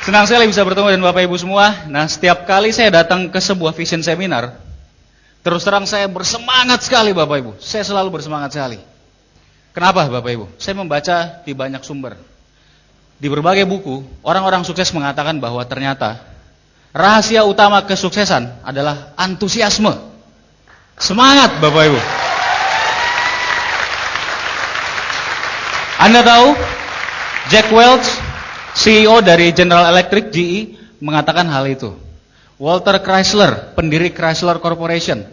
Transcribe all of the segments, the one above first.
Senang sekali bisa bertemu dengan Bapak Ibu semua. Nah, setiap kali saya datang ke sebuah vision seminar, terus terang saya bersemangat sekali Bapak Ibu. Saya selalu bersemangat sekali. Kenapa Bapak Ibu? Saya membaca di banyak sumber. Di berbagai buku, orang-orang sukses mengatakan bahwa ternyata rahasia utama kesuksesan adalah antusiasme. Semangat Bapak Ibu. Anda tahu, Jack Welch, CEO dari General Electric GE, mengatakan hal itu. Walter Chrysler, pendiri Chrysler Corporation,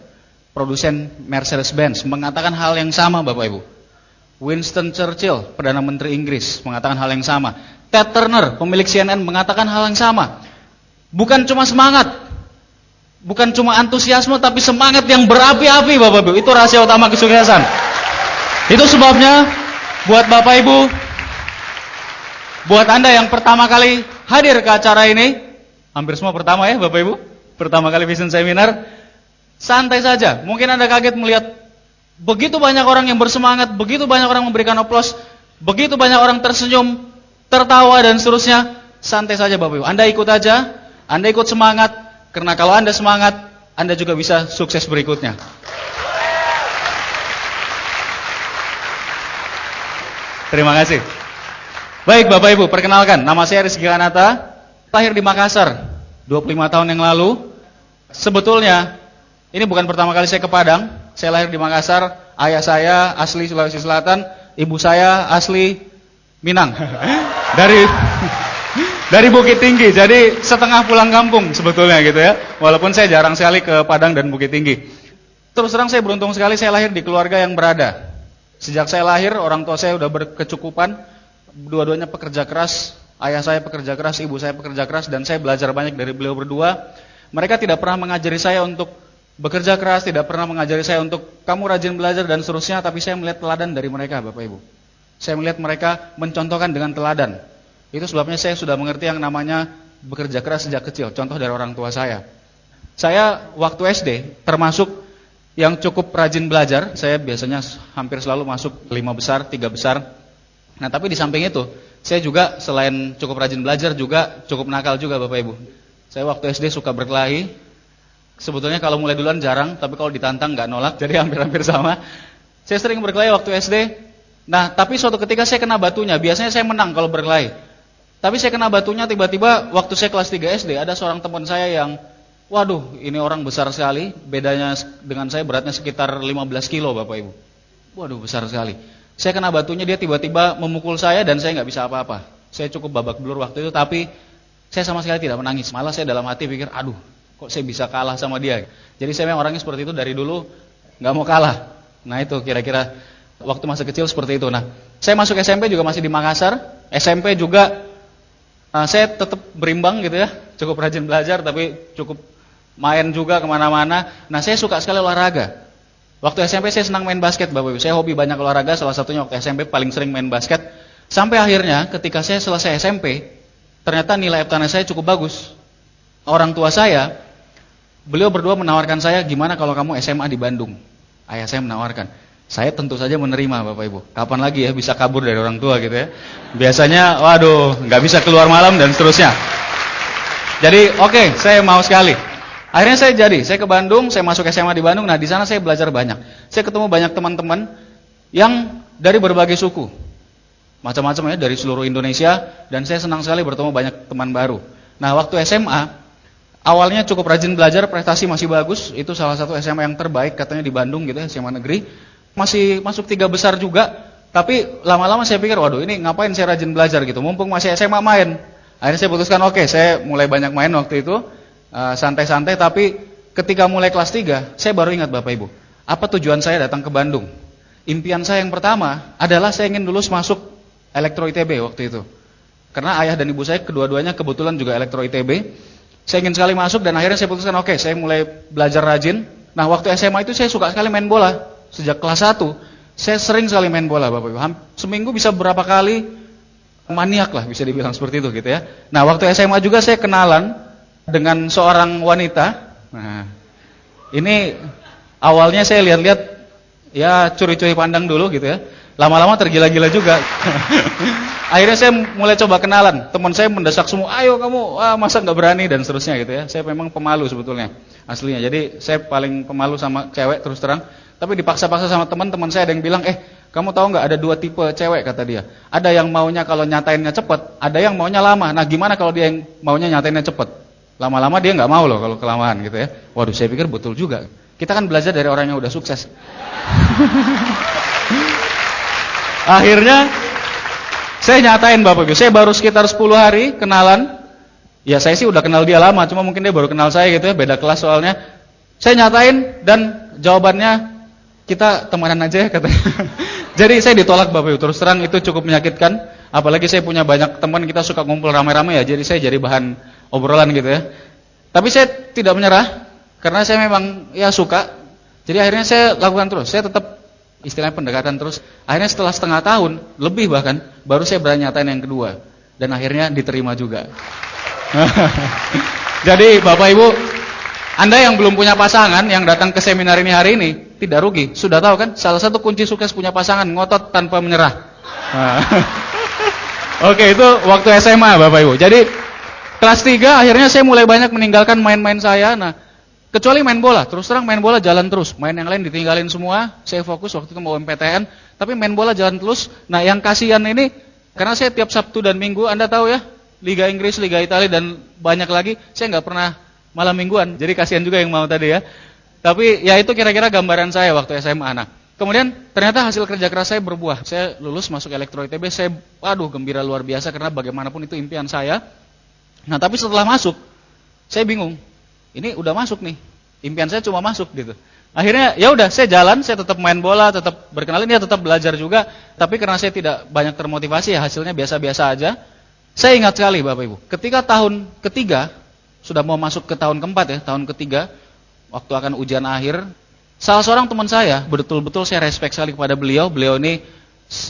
produsen Mercedes-Benz, mengatakan hal yang sama Bapak Ibu. Winston Churchill, Perdana Menteri Inggris, mengatakan hal yang sama. Ted Turner, pemilik CNN, mengatakan hal yang sama. Bukan cuma semangat, bukan cuma antusiasme, tapi semangat yang berapi-api Bapak Ibu. Itu rahasia utama kesuksesan. Itu sebabnya buat Bapak Ibu, buat Anda yang pertama kali hadir ke acara ini, hampir semua pertama ya Bapak Ibu, pertama kali Vision Seminar, santai saja. Mungkin Anda kaget melihat begitu banyak orang yang bersemangat, begitu banyak orang memberikan aplaus, begitu banyak orang tersenyum, tertawa dan seterusnya. Santai saja Bapak Ibu, Anda ikut aja, Anda ikut semangat, karena kalau Anda semangat, Anda juga bisa sukses berikutnya. Terima kasih. Baik Bapak Ibu, perkenalkan, nama saya Rizky Kanata, lahir di Makassar 25 tahun yang lalu. Sebetulnya ini bukan pertama kali saya ke Padang. Saya lahir di Makassar, ayah saya asli Sulawesi Selatan, ibu saya asli Minang. Dari Bukit Tinggi, jadi setengah pulang kampung sebetulnya gitu ya. Walaupun saya jarang sekali ke Padang dan Bukit Tinggi. Terus terang saya beruntung sekali saya lahir di keluarga yang berada. Sejak saya lahir, orang tua saya udah berkecukupan. Dua-duanya pekerja keras, ayah saya pekerja keras, ibu saya pekerja keras, dan saya belajar banyak dari beliau berdua. Mereka tidak pernah mengajari saya untuk bekerja keras, tidak pernah mengajari saya untuk kamu rajin belajar dan seterusnya, tapi saya melihat teladan dari mereka Bapak Ibu. Saya melihat mereka mencontohkan dengan teladan. Itu sebabnya saya sudah mengerti yang namanya bekerja keras sejak kecil, contoh dari orang tua saya. Saya waktu SD termasuk yang cukup rajin belajar, saya biasanya hampir selalu masuk 5 besar, 3 besar. Nah tapi di samping itu, saya juga selain cukup rajin belajar juga cukup nakal juga Bapak Ibu. Saya waktu SD suka berkelahi. Sebetulnya kalau mulai duluan jarang, tapi kalau ditantang nggak nolak, jadi hampir-hampir sama. Saya sering berkelahi waktu SD. Nah tapi suatu ketika saya kena batunya, biasanya saya menang kalau berkelahi. Tapi saya kena batunya tiba-tiba waktu saya kelas 3 SD, ada seorang teman saya yang, waduh ini orang besar sekali, bedanya dengan saya beratnya sekitar 15 kilo Bapak Ibu. Waduh besar sekali. Saya kena batunya, dia tiba-tiba memukul saya dan saya nggak bisa apa-apa. Saya cukup babak belur waktu itu, tapi saya sama sekali tidak menangis. Malah saya dalam hati pikir, aduh, kok saya bisa kalah sama dia. Jadi saya memang orangnya seperti itu dari dulu, nggak mau kalah. Nah itu kira-kira waktu masa kecil seperti itu. Nah, saya masuk SMP juga masih di Makassar. SMP juga saya tetap berimbang gitu ya, cukup rajin belajar, tapi cukup main juga kemana-mana. Nah saya suka sekali olahraga. Waktu SMP saya senang main basket Bapak Ibu. Saya hobi banyak olahraga, salah satunya waktu SMP paling sering main basket. Sampai akhirnya ketika saya selesai SMP, ternyata nilai FTANA saya cukup bagus. Orang tua saya, beliau berdua menawarkan saya, gimana kalau kamu SMA di Bandung? Ayah saya menawarkan. Saya tentu saja menerima Bapak Ibu. Kapan lagi ya bisa kabur dari orang tua gitu ya. Biasanya waduh nggak bisa keluar malam dan seterusnya. Jadi oke, saya mau sekali. Akhirnya saya ke Bandung, saya masuk SMA di Bandung. Nah di sana saya belajar banyak. Saya ketemu banyak teman-teman yang dari berbagai suku, macam-macam ya, dari seluruh Indonesia. Dan saya senang sekali bertemu banyak teman baru. Nah waktu SMA, awalnya cukup rajin belajar, prestasi masih bagus. Itu salah satu SMA yang terbaik katanya di Bandung gitu ya, SMA negeri. Masih masuk 3 besar juga. Tapi lama-lama saya pikir, waduh ini ngapain saya rajin belajar gitu, mumpung masih SMA main. Akhirnya saya putuskan, oke, saya mulai banyak main waktu itu. Santai-santai, tapi ketika mulai kelas 3, saya baru ingat Bapak Ibu, apa tujuan saya datang ke Bandung? Impian saya yang pertama adalah saya ingin lulus masuk Elektro ITB waktu itu. Karena ayah dan ibu saya kedua-duanya kebetulan juga Elektro ITB. Saya ingin sekali masuk dan akhirnya saya putuskan, oke, saya mulai belajar rajin. Nah waktu SMA itu saya suka sekali main bola. Sejak kelas 1, saya sering sekali main bola Bapak Ibu. Seminggu bisa berapa kali, maniak lah bisa dibilang seperti itu gitu ya. Nah waktu SMA juga saya kenalan dengan seorang wanita. Nah, ini awalnya saya lihat-lihat ya curi-curi pandang dulu gitu ya. Lama-lama tergila-gila juga. Akhirnya saya mulai coba kenalan. Teman saya mendesak semua, ayo kamu, masa nggak berani dan seterusnya gitu ya. Saya memang pemalu sebetulnya aslinya. Jadi saya paling pemalu sama cewek terus terang. Tapi dipaksa-paksa sama teman-teman saya, ada yang bilang, kamu tahu nggak ada 2 tipe cewek, kata dia. Ada yang maunya kalau nyatainnya cepet, ada yang maunya lama. Nah gimana kalau dia yang maunya nyatainnya cepet? Lama-lama dia nggak mau loh kalau kelamaan gitu ya. Waduh, saya pikir betul juga. Kita kan belajar dari orang yang udah sukses. Akhirnya saya nyatain Bapak Ibu, saya baru sekitar 10 hari kenalan. Ya saya sih udah kenal dia lama, cuma mungkin dia baru kenal saya gitu ya, beda kelas soalnya. Saya nyatain dan jawabannya, kita temanan aja ya katanya. Jadi saya ditolak Bapak Ibu, terus terang itu cukup menyakitkan. Apalagi saya punya banyak teman, kita suka ngumpul ramai-ramai ya, jadi saya jadi bahan obrolan gitu ya. Tapi saya tidak menyerah, karena saya memang ya suka. Jadi akhirnya saya lakukan terus, saya tetap istilahnya pendekatan terus. Akhirnya setelah setengah tahun, lebih bahkan, baru saya berani nyatain yang kedua. Dan akhirnya diterima juga. Jadi Bapak Ibu, Anda yang belum punya pasangan, yang datang ke seminar ini hari ini, tidak rugi. Sudah tahu kan, salah satu kunci sukses punya pasangan, ngotot tanpa menyerah. Oke, itu waktu SMA Bapak Ibu. Jadi kelas 3 akhirnya saya mulai banyak meninggalkan main-main saya. Nah, kecuali main bola, terus terang main bola jalan terus. Main yang lain ditinggalin semua. Saya fokus waktu itu mau MPTN, tapi main bola jalan terus. Nah, yang kasihan ini, karena saya tiap Sabtu dan Minggu, Anda tahu ya, Liga Inggris, Liga Italia dan banyak lagi, saya nggak pernah malam mingguan. Jadi kasihan juga yang mau tadi ya. Tapi ya itu kira-kira gambaran saya waktu SMA. Nah, kemudian ternyata hasil kerja keras saya berbuah. Saya lulus masuk Elektro ITB, saya waduh gembira luar biasa karena bagaimanapun itu impian saya. Nah, tapi setelah masuk, saya bingung. Ini udah masuk nih. Impian saya cuma masuk gitu. Akhirnya ya udah, saya jalan, saya tetap main bola, tetap berkenalan, ya tetap belajar juga. Tapi karena saya tidak banyak termotivasi, ya hasilnya biasa-biasa aja. Saya ingat sekali Bapak Ibu, ketika tahun ketiga, sudah mau masuk ke tahun keempat ya, tahun ketiga, waktu akan ujian akhir, salah seorang teman saya, betul-betul saya respect sekali kepada beliau. Beliau ini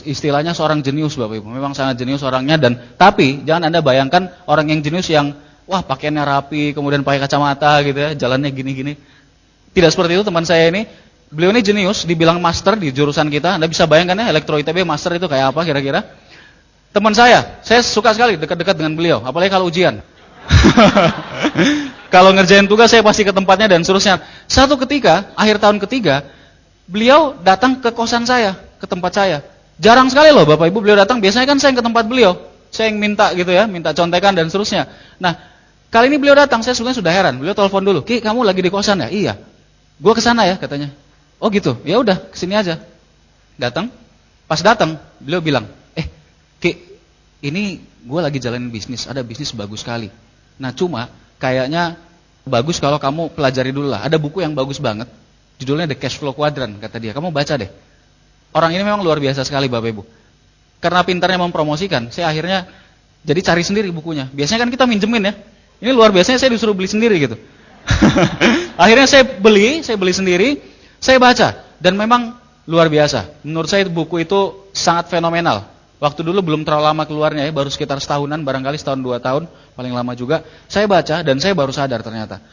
istilahnya seorang jenius Bapak Ibu, memang sangat jenius orangnya. Dan tapi jangan Anda bayangkan orang yang jenius yang wah pakaiannya rapi, kemudian pakai kacamata gitu ya, jalannya gini-gini. Tidak seperti itu teman saya ini. Beliau ini jenius, dibilang master di jurusan kita. Anda bisa bayangkan ya, Elektro ITB master itu kayak apa kira-kira. Teman saya suka sekali dekat-dekat dengan beliau, apalagi kalau ujian. Kalau ngerjain tugas saya pasti ke tempatnya dan seterusnya. Satu ketika, akhir tahun ketiga, beliau datang ke kosan saya, ke tempat saya. Jarang sekali loh Bapak Ibu beliau datang, biasanya kan saya yang ke tempat beliau. Saya yang minta gitu ya, minta contekan dan seterusnya. Nah, kali ini beliau datang, saya sebenarnya sudah heran. Beliau telepon dulu, "Ki, kamu lagi di kosan ya?" "Iya." "Gua kesana ya," katanya. "Oh gitu, ya udah kesini aja." Datang, pas datang, beliau bilang, "Ki, ini gue lagi jalanin bisnis, ada bisnis bagus sekali. Nah cuma kayaknya bagus kalau kamu pelajari dulu lah. Ada buku yang bagus banget, judulnya The Cash Flow Quadrant," kata dia. "Kamu baca deh." Orang ini memang luar biasa sekali Bapak Ibu. Karena pintarnya mempromosikan, saya akhirnya jadi cari sendiri bukunya. Biasanya kan kita minjemin ya. Ini luar biasanya saya disuruh beli sendiri gitu. Akhirnya saya beli sendiri, saya baca. Dan memang luar biasa. Menurut saya buku itu sangat fenomenal. Waktu dulu belum terlalu lama keluarnya ya, baru sekitar setahunan, barangkali setahun 2 tahun, paling lama juga. Saya baca dan saya baru sadar ternyata.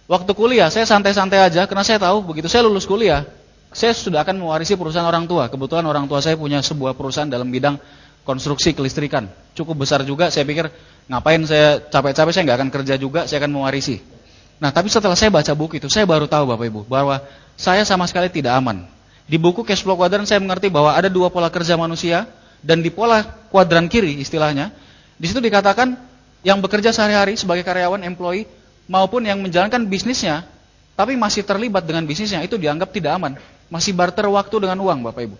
Waktu kuliah saya santai-santai aja, karena saya tahu begitu saya lulus kuliah, saya sudah akan mewarisi perusahaan orang tua. Kebetulan orang tua saya punya sebuah perusahaan dalam bidang konstruksi kelistrikan. Cukup besar juga, saya pikir ngapain saya capek-capek, saya nggak akan kerja juga, saya akan mewarisi. Nah tapi setelah saya baca buku itu, saya baru tahu Bapak Ibu, bahwa saya sama sekali tidak aman. Di buku Cash Flow Quadrant saya mengerti bahwa ada 2 pola kerja manusia. Dan di pola kuadran kiri istilahnya, di situ dikatakan yang bekerja sehari-hari sebagai karyawan, employee, maupun yang menjalankan bisnisnya, tapi masih terlibat dengan bisnisnya, itu dianggap tidak aman. Masih barter waktu dengan uang Bapak Ibu.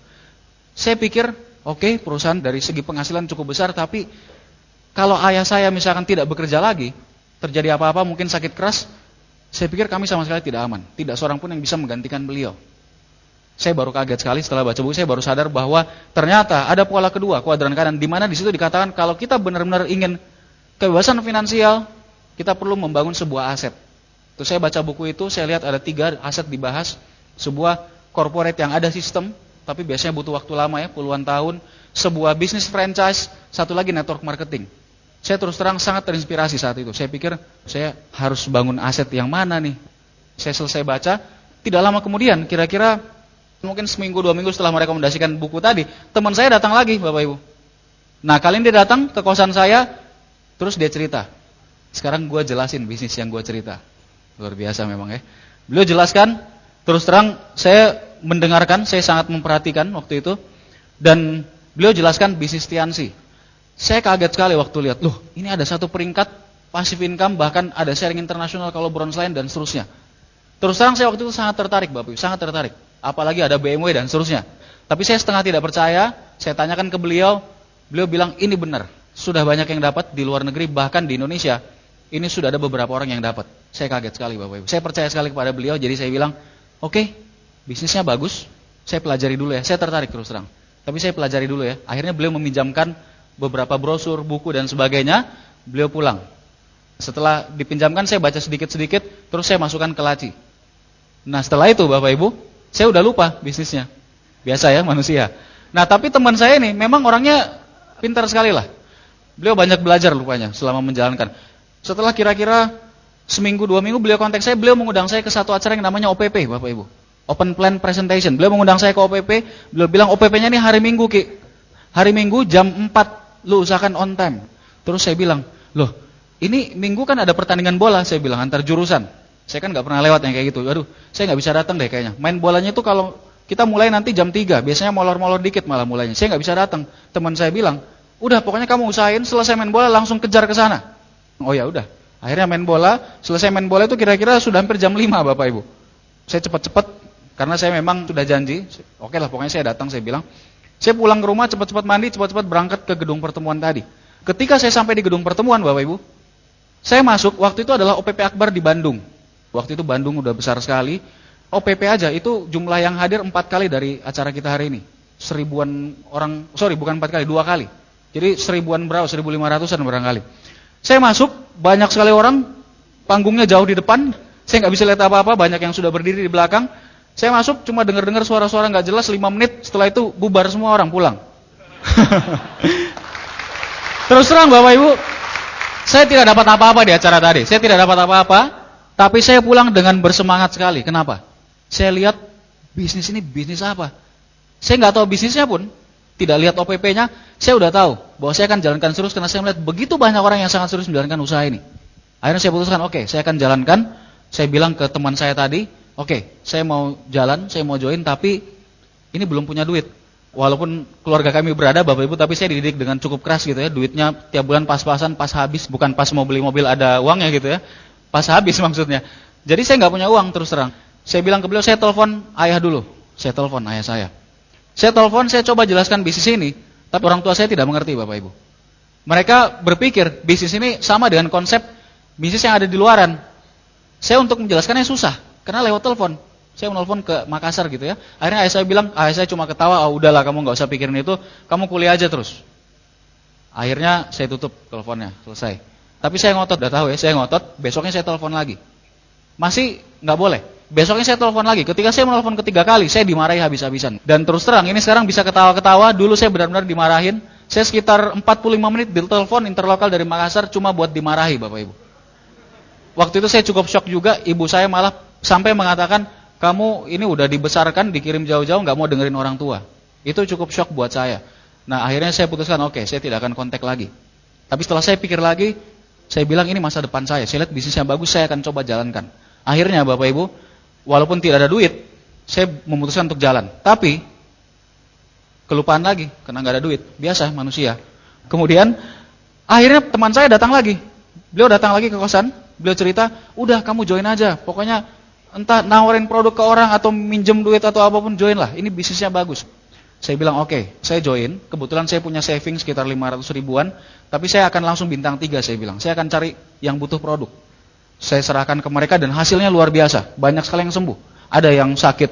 Saya pikir, oke, perusahaan dari segi penghasilan cukup besar, tapi kalau ayah saya misalkan tidak bekerja lagi, terjadi apa-apa, mungkin sakit keras, saya pikir kami sama sekali tidak aman. Tidak seorang pun yang bisa menggantikan beliau. Saya baru kaget sekali setelah baca buku, saya baru sadar bahwa ternyata ada pola kedua, kuadran kanan, di mana di situ dikatakan kalau kita benar-benar ingin kebebasan finansial, kita perlu membangun sebuah aset. Terus saya baca buku itu, saya lihat ada 3 aset dibahas, sebuah corporate yang ada sistem, tapi biasanya butuh waktu lama ya, puluhan tahun, sebuah bisnis franchise, satu lagi network marketing. Saya terus terang sangat terinspirasi saat itu. Saya pikir saya harus bangun aset yang mana nih. Saya selesai baca, tidak lama kemudian, kira-kira mungkin seminggu 2 minggu setelah merekomendasikan buku tadi, teman saya datang lagi Bapak Ibu. Nah, kali ini dia datang ke kosan saya, terus dia cerita. Sekarang gue jelasin bisnis yang gue cerita. Luar biasa memang ya. Beliau jelaskan, terus terang saya mendengarkan, saya sangat memperhatikan waktu itu. Dan beliau jelaskan bisnis Tiansi. Saya kaget sekali waktu lihat, loh ini ada satu peringkat passive income, bahkan ada sharing internasional kalau bronze line dan seterusnya. Terus terang saya waktu itu sangat tertarik Bapak Ibu, sangat tertarik. Apalagi ada BMW dan seterusnya. Tapi saya setengah tidak percaya, saya tanyakan ke beliau, beliau bilang ini benar. Sudah banyak yang dapat di luar negeri, bahkan di Indonesia. Ini sudah ada beberapa orang yang dapat. Saya kaget sekali Bapak Ibu. Saya percaya sekali kepada beliau, jadi saya bilang, oke, bisnisnya bagus, saya pelajari dulu ya. Saya tertarik terus terang. Tapi saya pelajari dulu ya. Akhirnya beliau meminjamkan beberapa brosur, buku dan sebagainya. Beliau pulang. Setelah dipinjamkan saya baca sedikit-sedikit, terus saya masukkan ke laci. Nah setelah itu Bapak Ibu, saya udah lupa bisnisnya. Biasa ya manusia. Nah tapi teman saya ini memang orangnya pintar sekali lah. Beliau banyak belajar rupanya selama menjalankan. Setelah kira-kira seminggu 2 minggu beliau kontak saya, beliau mengundang saya ke satu acara yang namanya OPP Bapak Ibu. Open Plan Presentation. Beliau mengundang saya ke OPP, beliau bilang OPP-nya ini hari Minggu Ki. Hari Minggu jam 4, lu usahakan on time. Terus saya bilang, loh ini Minggu kan ada pertandingan bola, saya bilang antar jurusan. Saya kan gak pernah lewat yang kayak gitu. Aduh, saya gak bisa datang deh kayaknya. Main bolanya itu kalau kita mulai nanti jam 3, biasanya molor-molor dikit malah mulainya. Saya gak bisa datang. Teman saya bilang, udah pokoknya kamu usahain selesai main bola langsung kejar ke sana. Oh ya udah. Akhirnya main bola, selesai main bola itu kira-kira sudah hampir jam 5 Bapak Ibu. Saya cepat-cepat karena saya memang sudah janji. Oke lah pokoknya saya datang, saya bilang. Saya pulang ke rumah cepat-cepat mandi, cepat-cepat berangkat ke gedung pertemuan tadi. Ketika saya sampai di gedung pertemuan Bapak Ibu, saya masuk, waktu itu adalah OPP Akbar di Bandung. Waktu itu Bandung udah besar sekali. OPP aja itu jumlah yang hadir 4 kali dari acara kita hari ini. 1000-an orang, sorry bukan 4 kali, 2 kali. Jadi 1000-an berapa, 1500-an barangkali. Saya masuk, banyak sekali orang, panggungnya jauh di depan. Saya nggak bisa lihat apa-apa, banyak yang sudah berdiri di belakang. Saya masuk, cuma dengar-dengar suara-suara nggak jelas, 5 menit, setelah itu bubar semua orang pulang. Terus terang Bapak Ibu, saya tidak dapat apa-apa di acara tadi. Saya tidak dapat apa-apa, tapi saya pulang dengan bersemangat sekali. Kenapa? Saya lihat bisnis ini bisnis apa. Saya nggak tahu bisnisnya pun, tidak lihat OPP-nya, saya udah tahu bahwa saya akan jalankan terus karena saya melihat begitu banyak orang yang sangat serius menjalankan usaha ini. Akhirnya saya putuskan, oke, saya akan jalankan. Saya bilang ke teman saya tadi, oke, saya mau jalan, saya mau join, tapi ini belum punya duit. Walaupun keluarga kami berada Bapak Ibu, tapi saya dididik dengan cukup keras gitu ya. Duitnya tiap bulan pas-pasan, pas habis, bukan pas mau beli mobil ada uangnya gitu ya. Pas habis maksudnya. Jadi saya nggak punya uang terus terang. Saya bilang ke beliau, saya telepon ayah dulu. Saya telepon ayah saya. Saya telepon, saya coba jelaskan bisnis ini, tapi orang tua saya tidak mengerti Bapak Ibu. Mereka berpikir bisnis ini sama dengan konsep bisnis yang ada di luaran. Saya untuk menjelaskannya susah, karena lewat telepon. Saya menelpon ke Makassar gitu ya. Akhirnya ayah saya bilang, ayah saya cuma ketawa, oh udahlah kamu nggak usah pikirin itu, kamu kuliah aja terus. Akhirnya saya tutup teleponnya, selesai. Tapi saya ngotot, udah tahu ya, saya ngotot, besoknya saya telepon lagi. Masih nggak boleh. Besoknya saya telepon lagi. Ketika saya menelpon ketiga kali, saya dimarahi habis-habisan. Dan terus terang, ini sekarang bisa ketawa-ketawa. Dulu saya benar-benar dimarahin. Saya sekitar 45 menit ditelepon interlokal dari Makassar cuma buat dimarahi Bapak Ibu. Waktu itu saya cukup shock juga. Ibu saya malah sampai mengatakan, kamu ini udah dibesarkan, dikirim jauh-jauh, nggak mau dengerin orang tua. Itu cukup shock buat saya. Nah akhirnya saya putuskan, oke, saya tidak akan kontak lagi. Tapi setelah saya pikir lagi, saya bilang ini masa depan saya. Saya lihat bisnis yang bagus, saya akan coba jalankan. Akhirnya Bapak Ibu, walaupun tidak ada duit, saya memutuskan untuk jalan. Tapi kelupaan lagi, karena nggak ada duit. Biasa manusia. Kemudian akhirnya teman saya datang lagi. Beliau datang lagi ke kosan. Beliau cerita, udah kamu join aja. Pokoknya entah nawarin produk ke orang atau minjem duit atau apapun, join lah. Ini bisnisnya bagus. Saya bilang oke, saya join. Kebetulan saya punya saving sekitar 500 ribuan. Tapi saya akan langsung bintang 3 saya bilang. Saya akan cari yang butuh produk. Saya serahkan ke mereka dan hasilnya luar biasa. Banyak sekali yang sembuh. Ada yang sakit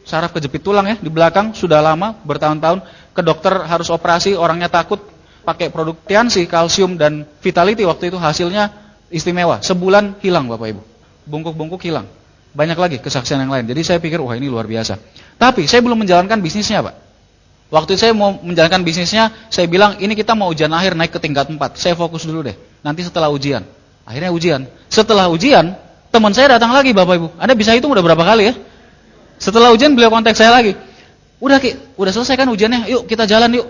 saraf kejepit tulang ya di belakang sudah lama bertahun-tahun, ke dokter harus operasi, orangnya takut, pakai produk Tiansi, kalsium dan Vitality waktu itu hasilnya istimewa. Sebulan hilang Bapak Ibu. Bungkuk-bungkuk hilang. Banyak lagi kesaksian yang lain. Jadi saya pikir wah ini luar biasa. Tapi saya belum menjalankan bisnisnya Pak. Waktu saya mau menjalankan bisnisnya, saya bilang ini kita mau ujian akhir naik ke tingkat 4. Saya fokus dulu deh. Nanti setelah ujian. Akhirnya ujian. Setelah ujian, teman saya datang lagi Bapak Ibu. Anda bisa hitung udah berapa kali ya? Setelah ujian beliau kontak saya lagi. Udah Ki, udah selesai kan ujiannya? Yuk kita jalan yuk.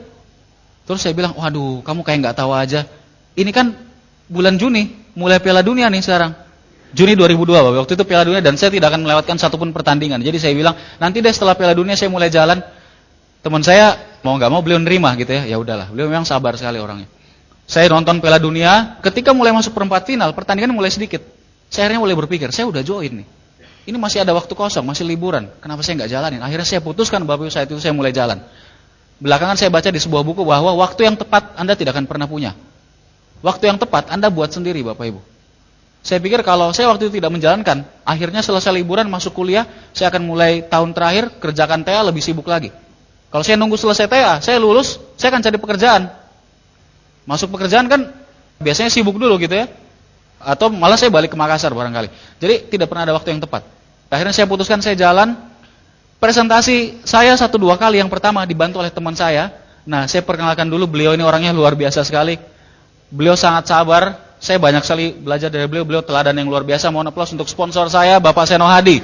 Terus saya bilang, waduh, kamu kayak nggak tahu aja. Ini kan bulan Juni, mulai Piala Dunia nih sekarang. Juni 2002, waktu itu Piala Dunia dan saya tidak akan melewatkan satupun pertandingan. Jadi saya bilang, nanti deh setelah Piala Dunia saya mulai jalan. Teman saya mau nggak mau beliau nerima gitu ya. Ya udahlah, beliau memang sabar sekali orangnya. Saya nonton Piala Dunia, ketika mulai masuk perempat final, pertandingan mulai sedikit. Saya akhirnya mulai berpikir, saya udah join nih. Ini masih ada waktu kosong, masih liburan. Kenapa saya nggak jalanin? Akhirnya saya putuskan, Bapak Ibu, saat itu saya mulai jalan. Belakangan saya baca di sebuah buku bahwa waktu yang tepat Anda tidak akan pernah punya. Waktu yang tepat Anda buat sendiri, Bapak Ibu. Saya pikir kalau saya waktu itu tidak menjalankan, akhirnya selesai liburan masuk kuliah, saya akan mulai tahun terakhir kerjakan TA lebih sibuk lagi. Kalau saya nunggu selesai TA, saya lulus, saya akan cari pekerjaan. Masuk pekerjaan kan biasanya sibuk dulu gitu ya. Atau malah saya balik ke Makassar barangkali. Jadi tidak pernah ada waktu yang tepat. Akhirnya saya putuskan saya jalan. Presentasi saya 1-2 kali, yang pertama dibantu oleh teman saya. Nah, saya perkenalkan dulu, beliau ini orangnya luar biasa sekali. Beliau sangat sabar. Saya banyak sekali belajar dari beliau. Beliau teladan yang luar biasa. Mohon aplaus untuk sponsor saya, Bapak Seno Hadi.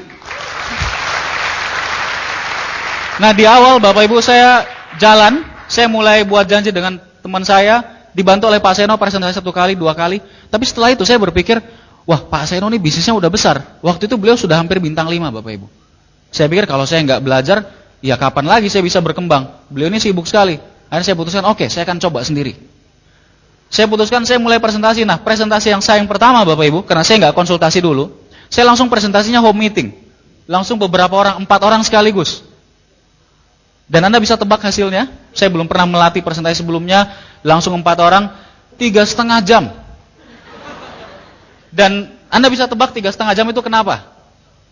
Nah, di awal Bapak Ibu saya jalan, saya mulai buat janji dengan teman saya, dibantu oleh Pak Seno presentasi 1 kali, 2 kali. Tapi setelah itu saya berpikir, wah, Pak Seno ini bisnisnya udah besar. Waktu itu beliau sudah hampir bintang 5, Bapak Ibu. Saya pikir kalau saya nggak belajar, ya kapan lagi saya bisa berkembang. Beliau ini sibuk sekali. Akhirnya saya putuskan, oke, saya akan coba sendiri. Saya putuskan, saya mulai presentasi. Nah, presentasi yang pertama, Bapak Ibu, karena saya nggak konsultasi dulu, saya langsung presentasinya home meeting. Langsung beberapa orang, 4 orang sekaligus. Dan Anda bisa tebak hasilnya. Saya belum pernah melatih presentasi sebelumnya. Langsung 4 orang, 3,5 jam. Dan Anda bisa tebak 3,5 jam itu kenapa?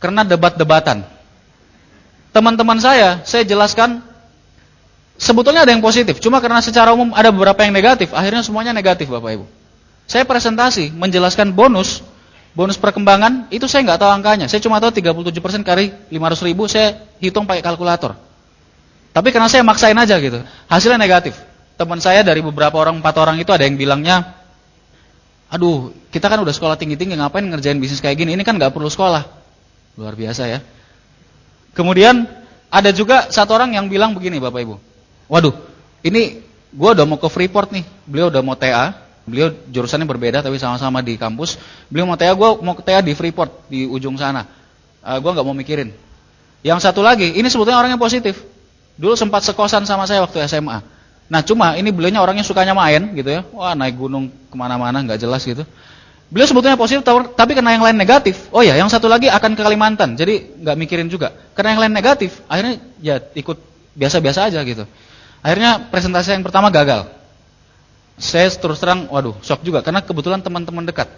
Karena debat-debatan. Teman-teman saya jelaskan, sebetulnya ada yang positif. Cuma karena secara umum ada beberapa yang negatif. Akhirnya semuanya negatif, Bapak Ibu. Saya presentasi, menjelaskan bonus perkembangan, itu saya nggak tahu angkanya. Saya cuma tahu 37% kali 500.000, saya hitung pakai kalkulator. Tapi karena saya maksain aja gitu, hasilnya negatif. Teman saya dari beberapa orang, 4 orang itu ada yang bilangnya, aduh, kita kan udah sekolah tinggi-tinggi, ngapain ngerjain bisnis kayak gini, ini kan nggak perlu sekolah. Luar biasa ya. Kemudian ada juga 1 orang yang bilang begini, Bapak Ibu, waduh, ini gue udah mau ke Freeport nih, beliau udah mau TA, beliau jurusannya berbeda tapi sama-sama di kampus, beliau mau TA, gue mau ke TA di Freeport, di ujung sana, gue nggak mau mikirin. Yang satu lagi, ini sebetulnya orang yang positif, dulu sempat sekosan sama saya waktu SMA. Nah cuma ini beliaunya orangnya sukanya main gitu ya, wah naik gunung kemana-mana nggak jelas gitu. Beliau sebetulnya positif, tapi karena yang lain negatif. Oh ya, yang satu lagi akan ke Kalimantan, jadi nggak mikirin juga. Karena yang lain negatif, akhirnya ya ikut biasa-biasa aja gitu. Akhirnya presentasi yang pertama gagal. Saya terus terang, waduh, shock juga, karena kebetulan teman-teman dekat.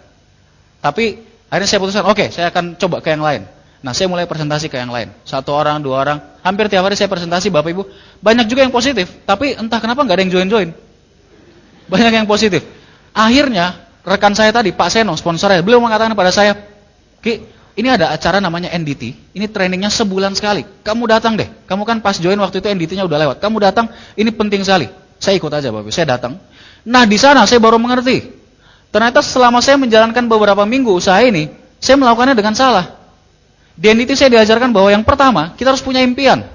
Tapi akhirnya saya putuskan, oke, saya akan coba ke yang lain. Nah, saya mulai presentasi ke yang lain. 1 orang, 2 orang, hampir tiap hari saya presentasi, Bapak Ibu. Banyak juga yang positif, tapi entah kenapa nggak ada yang join-join. Banyak yang positif. Akhirnya rekan saya tadi, Pak Seno, sponsornya, beliau mengatakan kepada saya, Ki, ini ada acara namanya NDT, ini trainingnya sebulan sekali, kamu datang deh, kamu kan pas join waktu itu NDT-nya udah lewat, kamu datang, ini penting sekali. Saya ikut aja, Bapak, saya datang. Nah, di sana saya baru mengerti, ternyata selama saya menjalankan beberapa minggu usaha ini, saya melakukannya dengan salah. Di NDT saya diajarkan bahwa yang pertama, kita harus punya impian.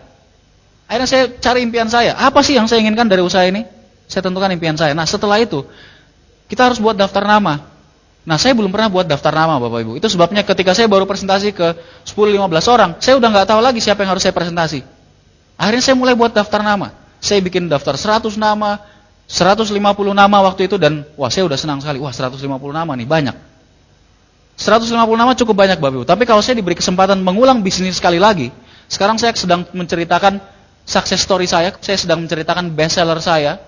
Akhirnya saya cari impian saya, apa sih yang saya inginkan dari usaha ini? Saya tentukan impian saya. Nah, setelah itu, kita harus buat daftar nama. Nah, saya belum pernah buat daftar nama, Bapak Ibu. Itu sebabnya ketika saya baru presentasi ke 10-15 orang, saya udah nggak tahu lagi siapa yang harus saya presentasi. Akhirnya saya mulai buat daftar nama. Saya bikin daftar 100 nama, 150 nama waktu itu, dan wah, saya udah senang sekali. Wah, 150 nama nih, banyak. 150 nama cukup banyak, Bapak Ibu. Tapi kalau saya diberi kesempatan mengulang bisnis sekali lagi, sekarang saya sedang menceritakan success story saya sedang menceritakan bestseller saya.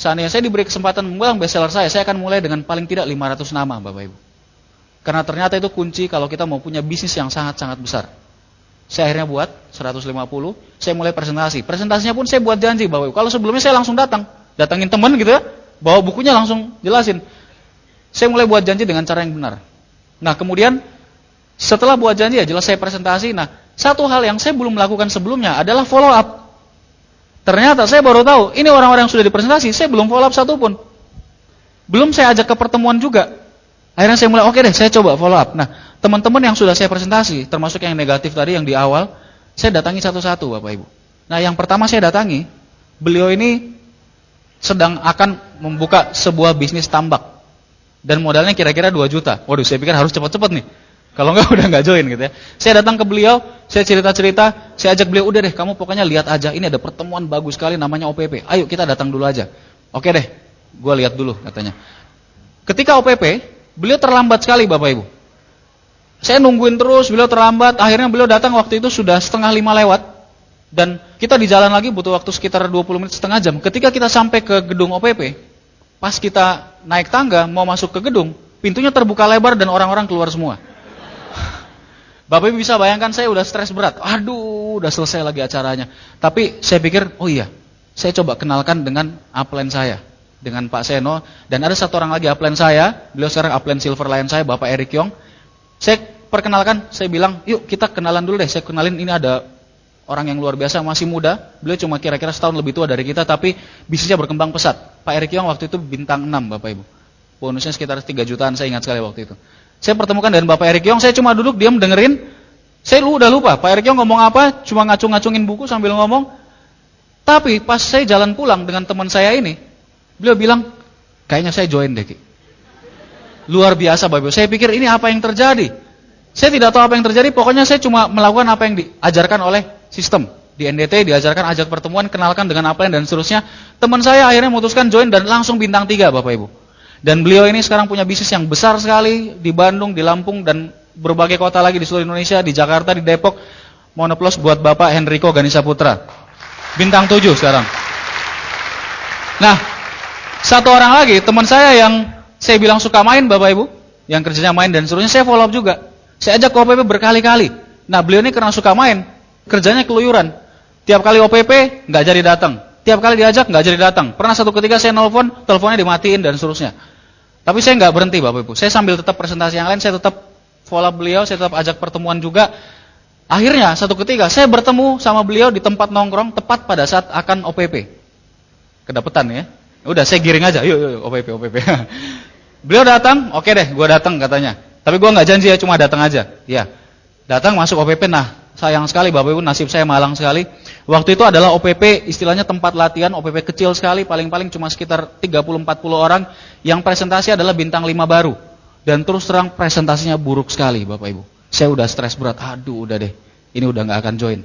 Seandainya saya diberi kesempatan mengulang bestseller saya akan mulai dengan paling tidak 500 nama, Bapak Ibu. Karena ternyata itu kunci kalau kita mau punya bisnis yang sangat-sangat besar. Saya akhirnya buat 150, saya mulai presentasi. Presentasinya pun saya buat janji, Bapak Ibu. Kalau sebelumnya saya langsung datangin teman gitu ya, bawa bukunya langsung jelasin. Saya mulai buat janji dengan cara yang benar. Nah, kemudian setelah buat janji ya jelas saya presentasi. Nah, satu hal yang saya belum melakukan sebelumnya adalah follow up. Ternyata saya baru tahu, ini orang-orang yang sudah dipresentasi, saya belum follow up satupun. Belum saya ajak ke pertemuan juga. Akhirnya saya mulai, oke deh, saya coba follow up. Nah, teman-teman yang sudah saya presentasi, termasuk yang negatif tadi yang di awal, saya datangi satu-satu, Bapak Ibu. Nah, yang pertama saya datangi, beliau ini sedang akan membuka sebuah bisnis tambak. Dan modalnya kira-kira 2 juta. Waduh, saya pikir harus cepat-cepat nih. Kalau enggak udah enggak join gitu ya. Saya datang ke beliau, saya cerita-cerita, saya ajak beliau, udah deh kamu pokoknya lihat aja, ini ada pertemuan bagus sekali namanya OPP. Ayo kita datang dulu aja. Oke deh, gue lihat dulu katanya. Ketika OPP, beliau terlambat sekali Bapak Ibu. Saya nungguin terus, beliau terlambat, akhirnya beliau datang waktu itu sudah 4:30 lewat. Dan kita di jalan lagi butuh waktu sekitar 20 menit, setengah jam. Ketika kita sampai ke gedung OPP, pas kita naik tangga mau masuk ke gedung, pintunya terbuka lebar dan orang-orang keluar semua. Bapak Ibu bisa bayangkan saya udah stres berat. Aduh, udah selesai lagi acaranya. Tapi saya pikir, oh iya, saya coba kenalkan dengan upline saya, dengan Pak Seno. Dan ada satu orang lagi upline saya, beliau sekarang upline Silver Lion saya, Bapak Eric Yong. Saya perkenalkan, saya bilang, yuk kita kenalan dulu deh. Saya kenalin, ini ada orang yang luar biasa, masih muda. Beliau cuma kira-kira setahun lebih tua dari kita, tapi bisnisnya berkembang pesat. Pak Eric Yong waktu itu bintang 6 Bapak Ibu. Bonusnya sekitar 3 jutaan, saya ingat sekali waktu itu. Saya pertemukan dengan Bapak Eric Yong, saya cuma duduk diam dengerin. Saya udah lupa Pak Eric Yong ngomong apa, cuma ngacung-ngacungin buku sambil ngomong. Tapi pas saya jalan pulang dengan teman saya ini, beliau bilang, kayaknya saya join deh Ki. Luar biasa Bapak Ibu, saya pikir ini apa yang terjadi. Saya tidak tahu apa yang terjadi, pokoknya saya cuma melakukan apa yang diajarkan oleh sistem. Di NDT diajarkan ajak pertemuan, kenalkan dengan upline dan seterusnya. Teman saya akhirnya memutuskan join dan langsung bintang 3 Bapak Ibu. Dan beliau ini sekarang punya bisnis yang besar sekali di Bandung, di Lampung, dan berbagai kota lagi di seluruh Indonesia, di Jakarta, di Depok. Mohon aplaus buat Bapak Henrico Ganisa Putra. Bintang 7 sekarang. Nah, satu orang lagi, teman saya yang saya bilang suka main Bapak Ibu, yang kerjanya main dan seterusnya, saya follow up juga. Saya ajak ke OPP berkali-kali. Nah, beliau ini karena suka main, kerjanya keluyuran. Tiap kali OPP, nggak jadi datang. Tiap kali diajak, nggak jadi datang. Pernah satu ketika saya nelpon, teleponnya dimatiin dan seterusnya. Tapi saya nggak berhenti Bapak Ibu. Saya sambil tetap presentasi yang lain, saya tetap follow up beliau, saya tetap ajak pertemuan juga. Akhirnya satu ketika saya bertemu sama beliau di tempat nongkrong tepat pada saat akan OPP. Kedapetan ya. Udah saya giring aja, yuk OPP. Beliau datang, oke deh, gua datang katanya. Tapi gua nggak janji ya, cuma datang aja. Ya, datang masuk OPP. Nah, sayang sekali Bapak Ibu, nasib saya malang sekali. Waktu itu adalah OPP, istilahnya tempat latihan, OPP kecil sekali, paling-paling cuma sekitar 30-40 orang. Yang presentasi adalah bintang 5 baru. Dan terus terang presentasinya buruk sekali Bapak Ibu. Saya udah stres berat, aduh udah deh, ini udah gak akan join.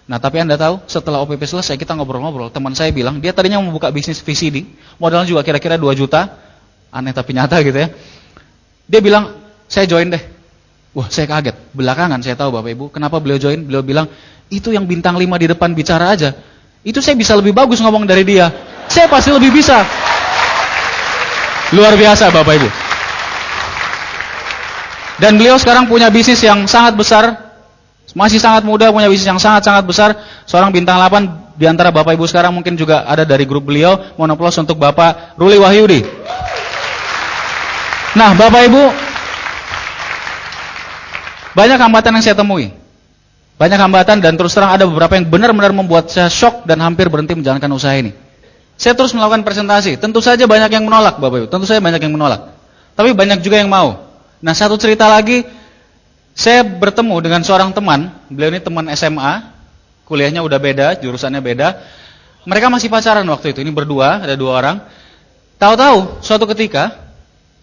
Nah tapi Anda tahu, setelah OPP selesai kita ngobrol-ngobrol, teman saya bilang, dia tadinya mau buka bisnis VCD, modalnya juga kira-kira 2 juta, aneh tapi nyata gitu ya. Dia bilang, saya join deh. Wah saya kaget, belakangan saya tahu Bapak Ibu, kenapa beliau join. Beliau bilang, itu yang bintang 5 di depan bicara aja, itu saya bisa lebih bagus ngomong dari dia, saya pasti lebih bisa. Luar biasa Bapak Ibu. Dan beliau sekarang punya bisnis yang sangat besar, masih sangat muda, punya bisnis yang sangat-sangat besar. Seorang bintang 8 di antara Bapak Ibu sekarang mungkin juga ada dari grup beliau. Mohon aplaus untuk Bapak Ruli Wahyudi. Nah Bapak Ibu, banyak hambatan yang saya temui. Banyak hambatan dan terus terang ada beberapa yang benar-benar membuat saya shock dan hampir berhenti menjalankan usaha ini. Saya terus melakukan presentasi, tentu saja banyak yang menolak Bapak Ibu, tentu saja banyak yang menolak. Tapi banyak juga yang mau. Nah satu cerita lagi, saya bertemu dengan seorang teman, beliau ini teman SMA, kuliahnya udah beda, jurusannya beda. Mereka masih pacaran waktu itu, ini berdua, ada 2 orang. Tahu-tahu suatu ketika,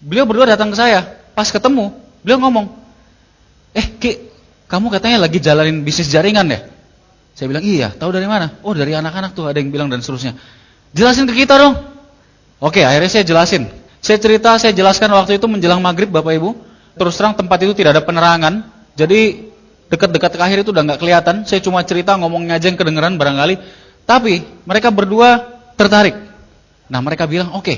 beliau berdua datang ke saya, pas ketemu, beliau ngomong, Ki, kamu katanya lagi jalanin bisnis jaringan ya? Saya bilang, iya, tahu dari mana? Oh dari anak-anak tuh, ada yang bilang dan seterusnya. Jelasin ke kita dong. Oke, akhirnya saya jelasin. Saya cerita, saya jelaskan waktu itu menjelang maghrib Bapak Ibu. Terus terang tempat itu tidak ada penerangan. Jadi dekat-dekat ke akhir itu udah nggak kelihatan. Saya cuma cerita, ngomongnya aja yang kedengeran barangkali. Tapi mereka berdua tertarik. Nah mereka bilang, oke,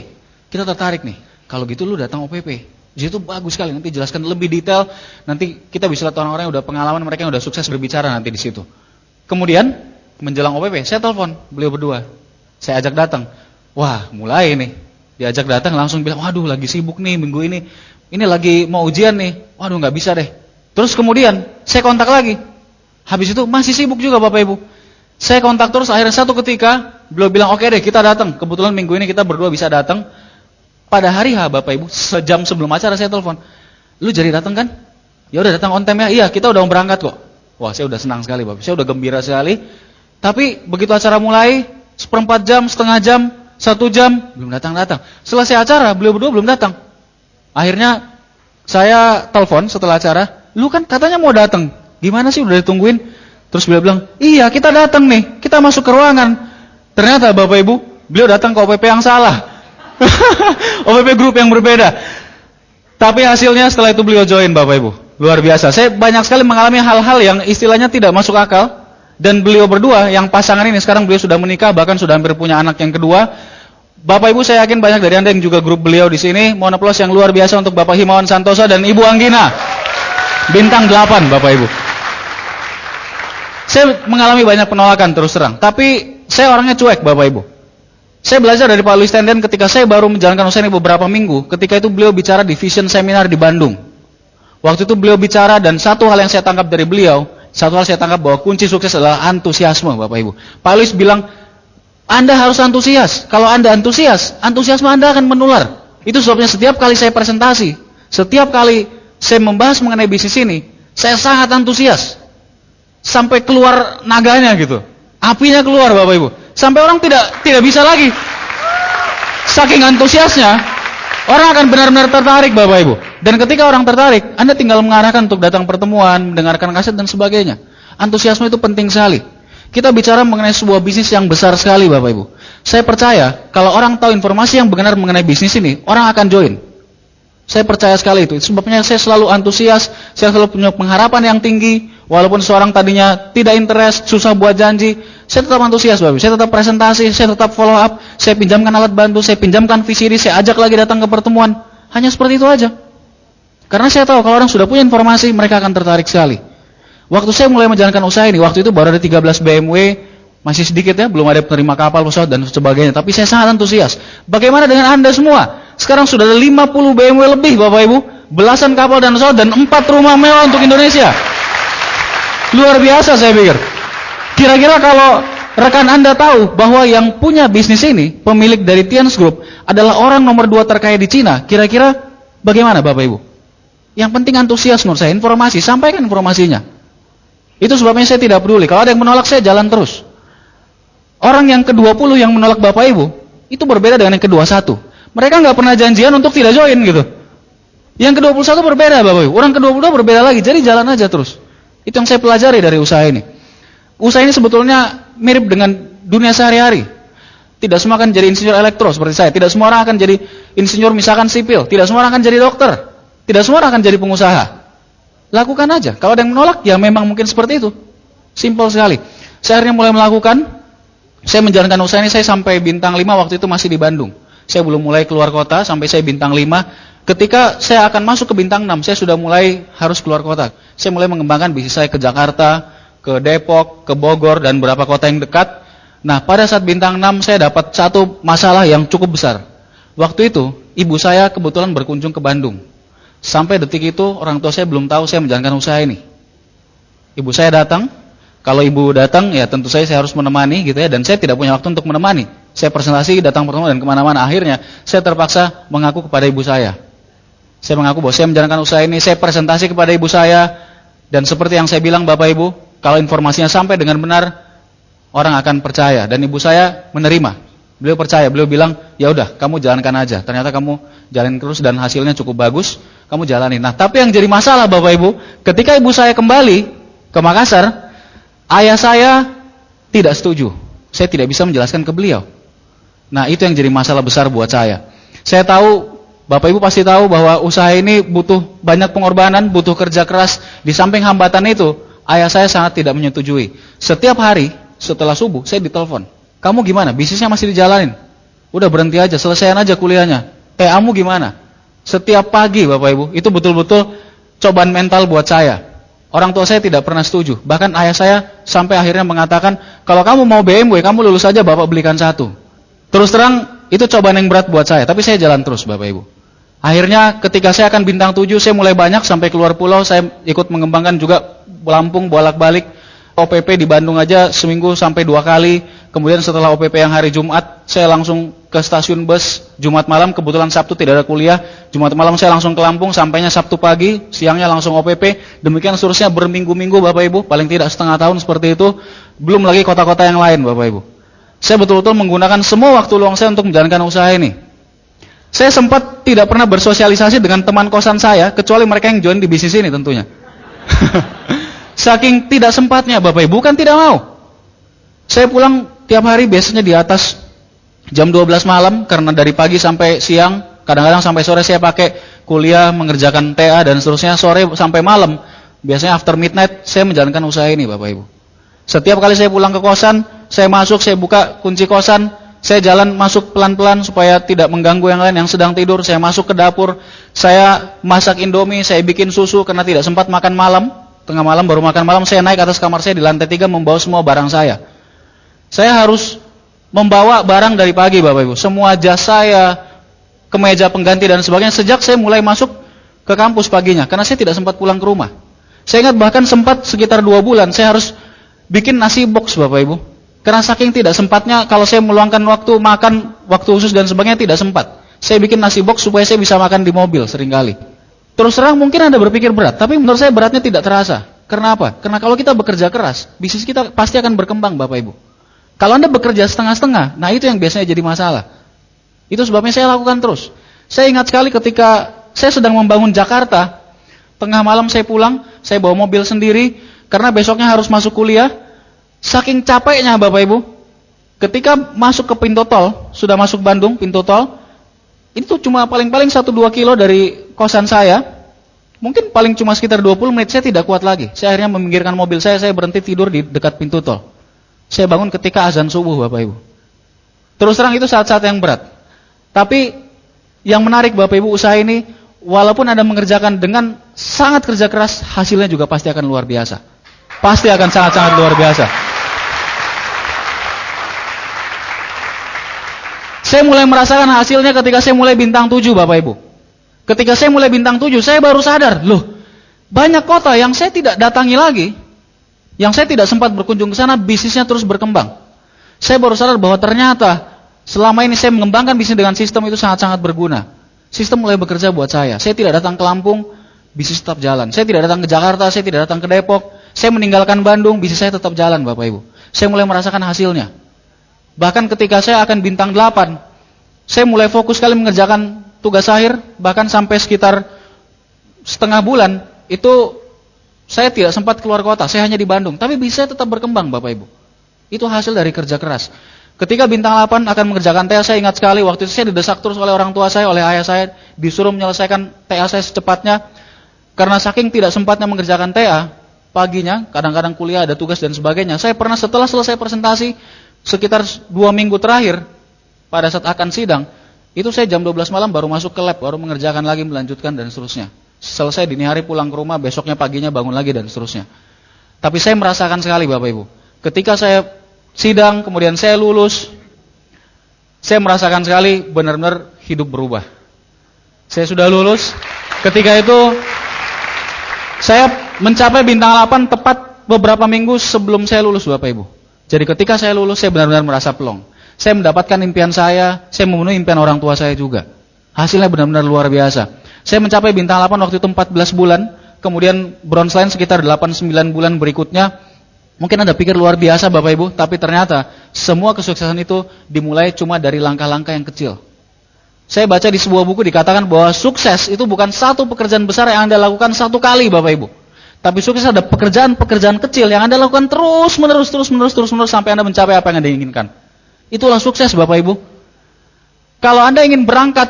kita tertarik nih. Kalau gitu lu datang OPP. Di situ bagus sekali, nanti jelaskan lebih detail. Nanti kita bisa lihat orang-orang yang udah pengalaman, mereka yang udah sukses berbicara nanti di situ. Kemudian menjelang OPP, saya telepon beliau berdua. Saya ajak datang. Wah mulai nih. Diajak datang langsung bilang, waduh lagi sibuk nih minggu ini. Ini lagi mau ujian nih. Waduh nggak bisa deh. Terus kemudian saya kontak lagi. Habis itu masih sibuk juga Bapak Ibu. Saya kontak terus, akhirnya satu ketika beliau bilang, oke deh kita datang. Kebetulan minggu ini kita berdua bisa datang. Pada hari H Bapak Ibu, sejam sebelum acara saya telepon. Lu jadi datang kan? Ya udah datang on time ya. Iya kita udah mau berangkat kok. Wah saya udah senang sekali Bapak. Saya udah gembira sekali. Tapi begitu acara mulai, 1/4 jam, setengah jam, 1 jam, belum datang-datang. Selesai acara, beliau berdua belum datang. Akhirnya saya telepon setelah acara, lu kan katanya mau datang, gimana sih udah ditungguin? Terus beliau bilang, iya kita datang nih, kita masuk ke ruangan. Ternyata Bapak Ibu, beliau datang ke OPP yang salah. OPP grup yang berbeda. Tapi hasilnya setelah itu beliau join Bapak Ibu. Luar biasa. Saya banyak sekali mengalami hal-hal yang istilahnya tidak masuk akal. Dan beliau berdua, yang pasangan ini sekarang beliau sudah menikah, bahkan sudah hampir punya anak yang kedua. Bapak Ibu saya yakin banyak dari Anda yang juga grup beliau di sini. Mohon aplaus yang luar biasa untuk Bapak Himawan Santosa dan Ibu Anggina. Bintang 8 Bapak Ibu. Saya mengalami banyak penolakan terus terang. Tapi saya orangnya cuek Bapak Ibu. Saya belajar dari Pak Louis Tenden ketika saya baru menjalankan usaha ini beberapa minggu. Ketika itu beliau bicara di Vision Seminar di Bandung. Waktu itu beliau bicara dan satu hal yang saya tangkap dari beliau, satu hal saya tangkap bahwa kunci sukses adalah antusiasme Bapak Ibu. Pak Louis bilang, Anda harus antusias. Kalau Anda antusias, antusiasme Anda akan menular. Itu sebabnya setiap kali saya presentasi, setiap kali saya membahas mengenai bisnis ini, saya sangat antusias. Sampai keluar naganya gitu. Apinya keluar Bapak Ibu. Sampai orang tidak bisa lagi. Saking antusiasnya, orang akan benar-benar tertarik Bapak Ibu. Dan ketika orang tertarik, Anda tinggal mengarahkan untuk datang pertemuan, mendengarkan kaset dan sebagainya. Antusiasme itu penting sekali. Kita bicara mengenai sebuah bisnis yang besar sekali Bapak Ibu. Saya percaya kalau orang tahu informasi yang benar mengenai bisnis ini, orang akan join. Saya percaya sekali itu. Sebabnya saya selalu antusias, saya selalu punya pengharapan yang tinggi. Walaupun seorang tadinya tidak interest, susah buat janji, saya tetap antusias Bapak Ibu. Saya tetap presentasi, saya tetap follow up, saya pinjamkan alat bantu, saya pinjamkan VCD, saya ajak lagi datang ke pertemuan. Hanya seperti itu aja. Karena saya tahu kalau orang sudah punya informasi, mereka akan tertarik sekali. Waktu saya mulai menjalankan usaha ini, waktu itu baru ada 13 BMW, masih sedikit ya, belum ada penerima kapal, pesawat dan sebagainya. Tapi saya sangat antusias. Bagaimana dengan Anda semua? Sekarang sudah ada 50 BMW lebih Bapak Ibu, belasan kapal dan pesawat dan 4 rumah mewah untuk Indonesia. Luar biasa saya pikir. Kira-kira kalau rekan Anda tahu bahwa yang punya bisnis ini, pemilik dari Tian's Group, adalah orang nomor 2 terkaya di Cina, kira-kira bagaimana Bapak Ibu? Yang penting antusias menurut saya, informasi, sampaikan informasinya. Itu sebabnya saya tidak peduli. Kalau ada yang menolak, saya jalan terus. Orang yang ke-20 yang menolak Bapak Ibu, itu berbeda dengan yang ke-21. Mereka nggak pernah janjian untuk tidak join gitu. Yang ke-21 berbeda Bapak Ibu. Orang ke-22 berbeda lagi, jadi jalan aja terus. Itu yang saya pelajari dari usaha ini. Usaha ini sebetulnya mirip dengan dunia sehari-hari. Tidak semua akan jadi insinyur elektro seperti saya. Tidak semua orang akan jadi insinyur misalkan sipil. Tidak semua orang akan jadi dokter. Tidak semua orang akan jadi pengusaha. Lakukan aja. Kalau ada yang menolak, ya memang mungkin seperti itu. Simpel sekali. Saya akhirnya mulai melakukan. Saya menjalankan usaha ini, saya sampai bintang 5 waktu itu masih di Bandung. Saya belum mulai keluar kota, sampai saya bintang 5. Ketika saya akan masuk ke bintang 6, saya sudah mulai harus keluar kota. Saya mulai mengembangkan bisnis saya ke Jakarta, ke Depok, ke Bogor, dan beberapa kota yang dekat. Nah, pada saat bintang 6, saya dapat satu masalah yang cukup besar. Waktu itu, ibu saya kebetulan berkunjung ke Bandung. Sampai detik itu, orang tua saya belum tahu saya menjalankan usaha ini. Ibu saya datang. Kalau ibu datang, ya tentu saya harus menemani gitu ya. Dan saya tidak punya waktu untuk menemani. Saya presentasi, datang pertemuan, dan kemana-mana. Akhirnya, saya terpaksa mengaku kepada ibu saya. Saya mengaku bahwa saya menjalankan usaha ini, saya presentasi kepada ibu saya. Dan seperti yang saya bilang Bapak Ibu, kalau informasinya sampai dengan benar, orang akan percaya. Dan ibu saya menerima. Beliau percaya, beliau bilang, ya udah, kamu jalankan aja. Ternyata kamu jalanin terus dan hasilnya cukup bagus, kamu jalani. Nah, tapi yang jadi masalah Bapak Ibu, ketika ibu saya kembali ke Makassar, ayah saya tidak setuju. Saya tidak bisa menjelaskan ke beliau. Nah, itu yang jadi masalah besar buat saya. Saya tahu, Bapak Ibu pasti tahu bahwa usaha ini butuh banyak pengorbanan, butuh kerja keras. Di samping hambatan itu, ayah saya sangat tidak menyetujui. Setiap hari setelah subuh, saya ditelepon. Kamu gimana? Bisnisnya masih dijalanin? Udah berhenti aja, selesaiin aja kuliahnya. Kamu gimana? Setiap pagi Bapak Ibu, itu betul-betul cobaan mental buat saya. Orang tua saya tidak pernah setuju. Bahkan ayah saya sampai akhirnya mengatakan, kalau kamu mau BMW, kamu lulus aja Bapak belikan satu. Terus terang, itu cobaan yang berat buat saya. Tapi saya jalan terus Bapak Ibu. Akhirnya ketika saya akan bintang 7, saya mulai banyak sampai keluar pulau. Saya ikut mengembangkan juga Lampung, bolak-balik. OPP di Bandung aja seminggu sampai 2 kali. Kemudian setelah OPP yang hari Jumat, saya langsung ke stasiun bus. Jumat malam, kebetulan Sabtu tidak ada kuliah. Jumat malam saya langsung ke Lampung, sampainya Sabtu pagi. Siangnya langsung OPP. Demikian seterusnya berminggu-minggu Bapak Ibu. Paling tidak setengah tahun seperti itu. Belum lagi kota-kota yang lain Bapak Ibu. Saya betul-betul menggunakan semua waktu luang saya untuk menjalankan usaha ini. Saya sempat tidak pernah bersosialisasi dengan teman kosan saya, kecuali mereka yang join di bisnis ini tentunya. Saking tidak sempatnya Bapak Ibu, bukan tidak mau. Saya pulang tiap hari biasanya di atas jam 12 malam, karena dari pagi sampai siang, kadang-kadang sampai sore saya pakai kuliah, mengerjakan TA dan seterusnya, sore sampai malam. Biasanya after midnight saya menjalankan usaha ini Bapak Ibu. Setiap kali saya pulang ke kosan, saya masuk, saya buka kunci kosan, saya jalan masuk pelan-pelan supaya tidak mengganggu yang lain yang sedang tidur. Saya masuk ke dapur, saya masak Indomie, saya bikin susu karena tidak sempat makan malam. Tengah malam baru makan malam, saya naik atas kamar saya di lantai 3 membawa semua barang saya. Saya harus membawa barang dari pagi Bapak Ibu. Semua jas saya, kemeja pengganti dan sebagainya, sejak saya mulai masuk ke kampus paginya. Karena saya tidak sempat pulang ke rumah. Saya ingat bahkan sempat sekitar 2 bulan, saya harus bikin nasi box Bapak Ibu. Karena saking tidak sempatnya, kalau saya meluangkan waktu makan, waktu khusus dan sebagainya tidak sempat. Saya bikin nasi box supaya saya bisa makan di mobil seringkali. Terus terang mungkin Anda berpikir berat, tapi menurut saya beratnya tidak terasa. Karena apa? Karena kalau kita bekerja keras, bisnis kita pasti akan berkembang Bapak Ibu. Kalau Anda bekerja setengah-setengah, nah itu yang biasanya jadi masalah. Itu sebabnya saya lakukan terus. Saya ingat sekali ketika saya sedang membangun Jakarta, tengah malam saya pulang, saya bawa mobil sendiri, karena besoknya harus masuk kuliah. Saking capeknya Bapak Ibu, ketika masuk ke pintu tol, sudah masuk Bandung, pintu tol, itu cuma paling-paling 1-2 kilo dari kosan saya, mungkin paling cuma sekitar 20 menit, saya tidak kuat lagi. Saya akhirnya meminggirkan mobil saya berhenti tidur di dekat pintu tol. Saya bangun ketika azan subuh Bapak Ibu. Terus terang itu saat-saat yang berat. Tapi yang menarik Bapak Ibu, usaha ini, walaupun Anda mengerjakan dengan sangat kerja keras, hasilnya juga pasti akan luar biasa. Pasti akan sangat-sangat luar biasa. Saya mulai merasakan hasilnya ketika saya mulai bintang 7 Bapak Ibu. Ketika saya mulai bintang 7, saya baru sadar, loh, banyak kota yang saya tidak datangi lagi, yang saya tidak sempat berkunjung ke sana, bisnisnya terus berkembang. Saya baru sadar bahwa ternyata selama ini saya mengembangkan bisnis dengan sistem itu sangat-sangat berguna. Sistem mulai bekerja buat saya. Saya tidak datang ke Lampung, bisnis tetap jalan. Saya tidak datang ke Jakarta, saya tidak datang ke Depok. Saya meninggalkan Bandung, bisnis saya tetap jalan Bapak Ibu. Saya mulai merasakan hasilnya. Bahkan ketika saya akan bintang 8, saya mulai fokus sekali mengerjakan tugas akhir, bahkan sampai sekitar setengah bulan, itu saya tidak sempat keluar kota, saya hanya di Bandung. Tapi bisa tetap berkembang Bapak Ibu. Itu hasil dari kerja keras. Ketika bintang 8 akan mengerjakan TA, saya ingat sekali waktu itu saya didesak terus oleh orang tua saya, oleh ayah saya, disuruh menyelesaikan TA saya secepatnya. Karena saking tidak sempatnya mengerjakan TA, paginya, kadang-kadang kuliah, ada tugas dan sebagainya. Saya pernah setelah selesai presentasi, sekitar 2 minggu terakhir, pada saat akan sidang, itu saya jam 12 malam baru masuk ke lab, baru mengerjakan lagi, melanjutkan dan seterusnya. Selesai dini hari pulang ke rumah, besoknya paginya bangun lagi dan seterusnya. Tapi saya merasakan sekali Bapak Ibu, ketika saya sidang, kemudian saya lulus, saya merasakan sekali benar-benar hidup berubah. Saya sudah lulus, ketika itu saya mencapai bintang 8 tepat beberapa minggu sebelum saya lulus Bapak Ibu. Jadi ketika saya lulus, saya benar-benar merasa plong. Saya mendapatkan impian saya memenuhi impian orang tua saya juga. Hasilnya benar-benar luar biasa. Saya mencapai bintang 8 waktu itu 14 bulan, kemudian bronze line sekitar 8-9 bulan berikutnya. Mungkin Anda pikir luar biasa Bapak Ibu, tapi ternyata semua kesuksesan itu dimulai cuma dari langkah-langkah yang kecil. Saya baca di sebuah buku dikatakan bahwa sukses itu bukan satu pekerjaan besar yang Anda lakukan satu kali Bapak Ibu. Tapi sukses ada pekerjaan-pekerjaan kecil yang Anda lakukan terus-menerus sampai Anda mencapai apa yang Anda inginkan. Itulah sukses Bapak Ibu. Kalau Anda ingin berangkat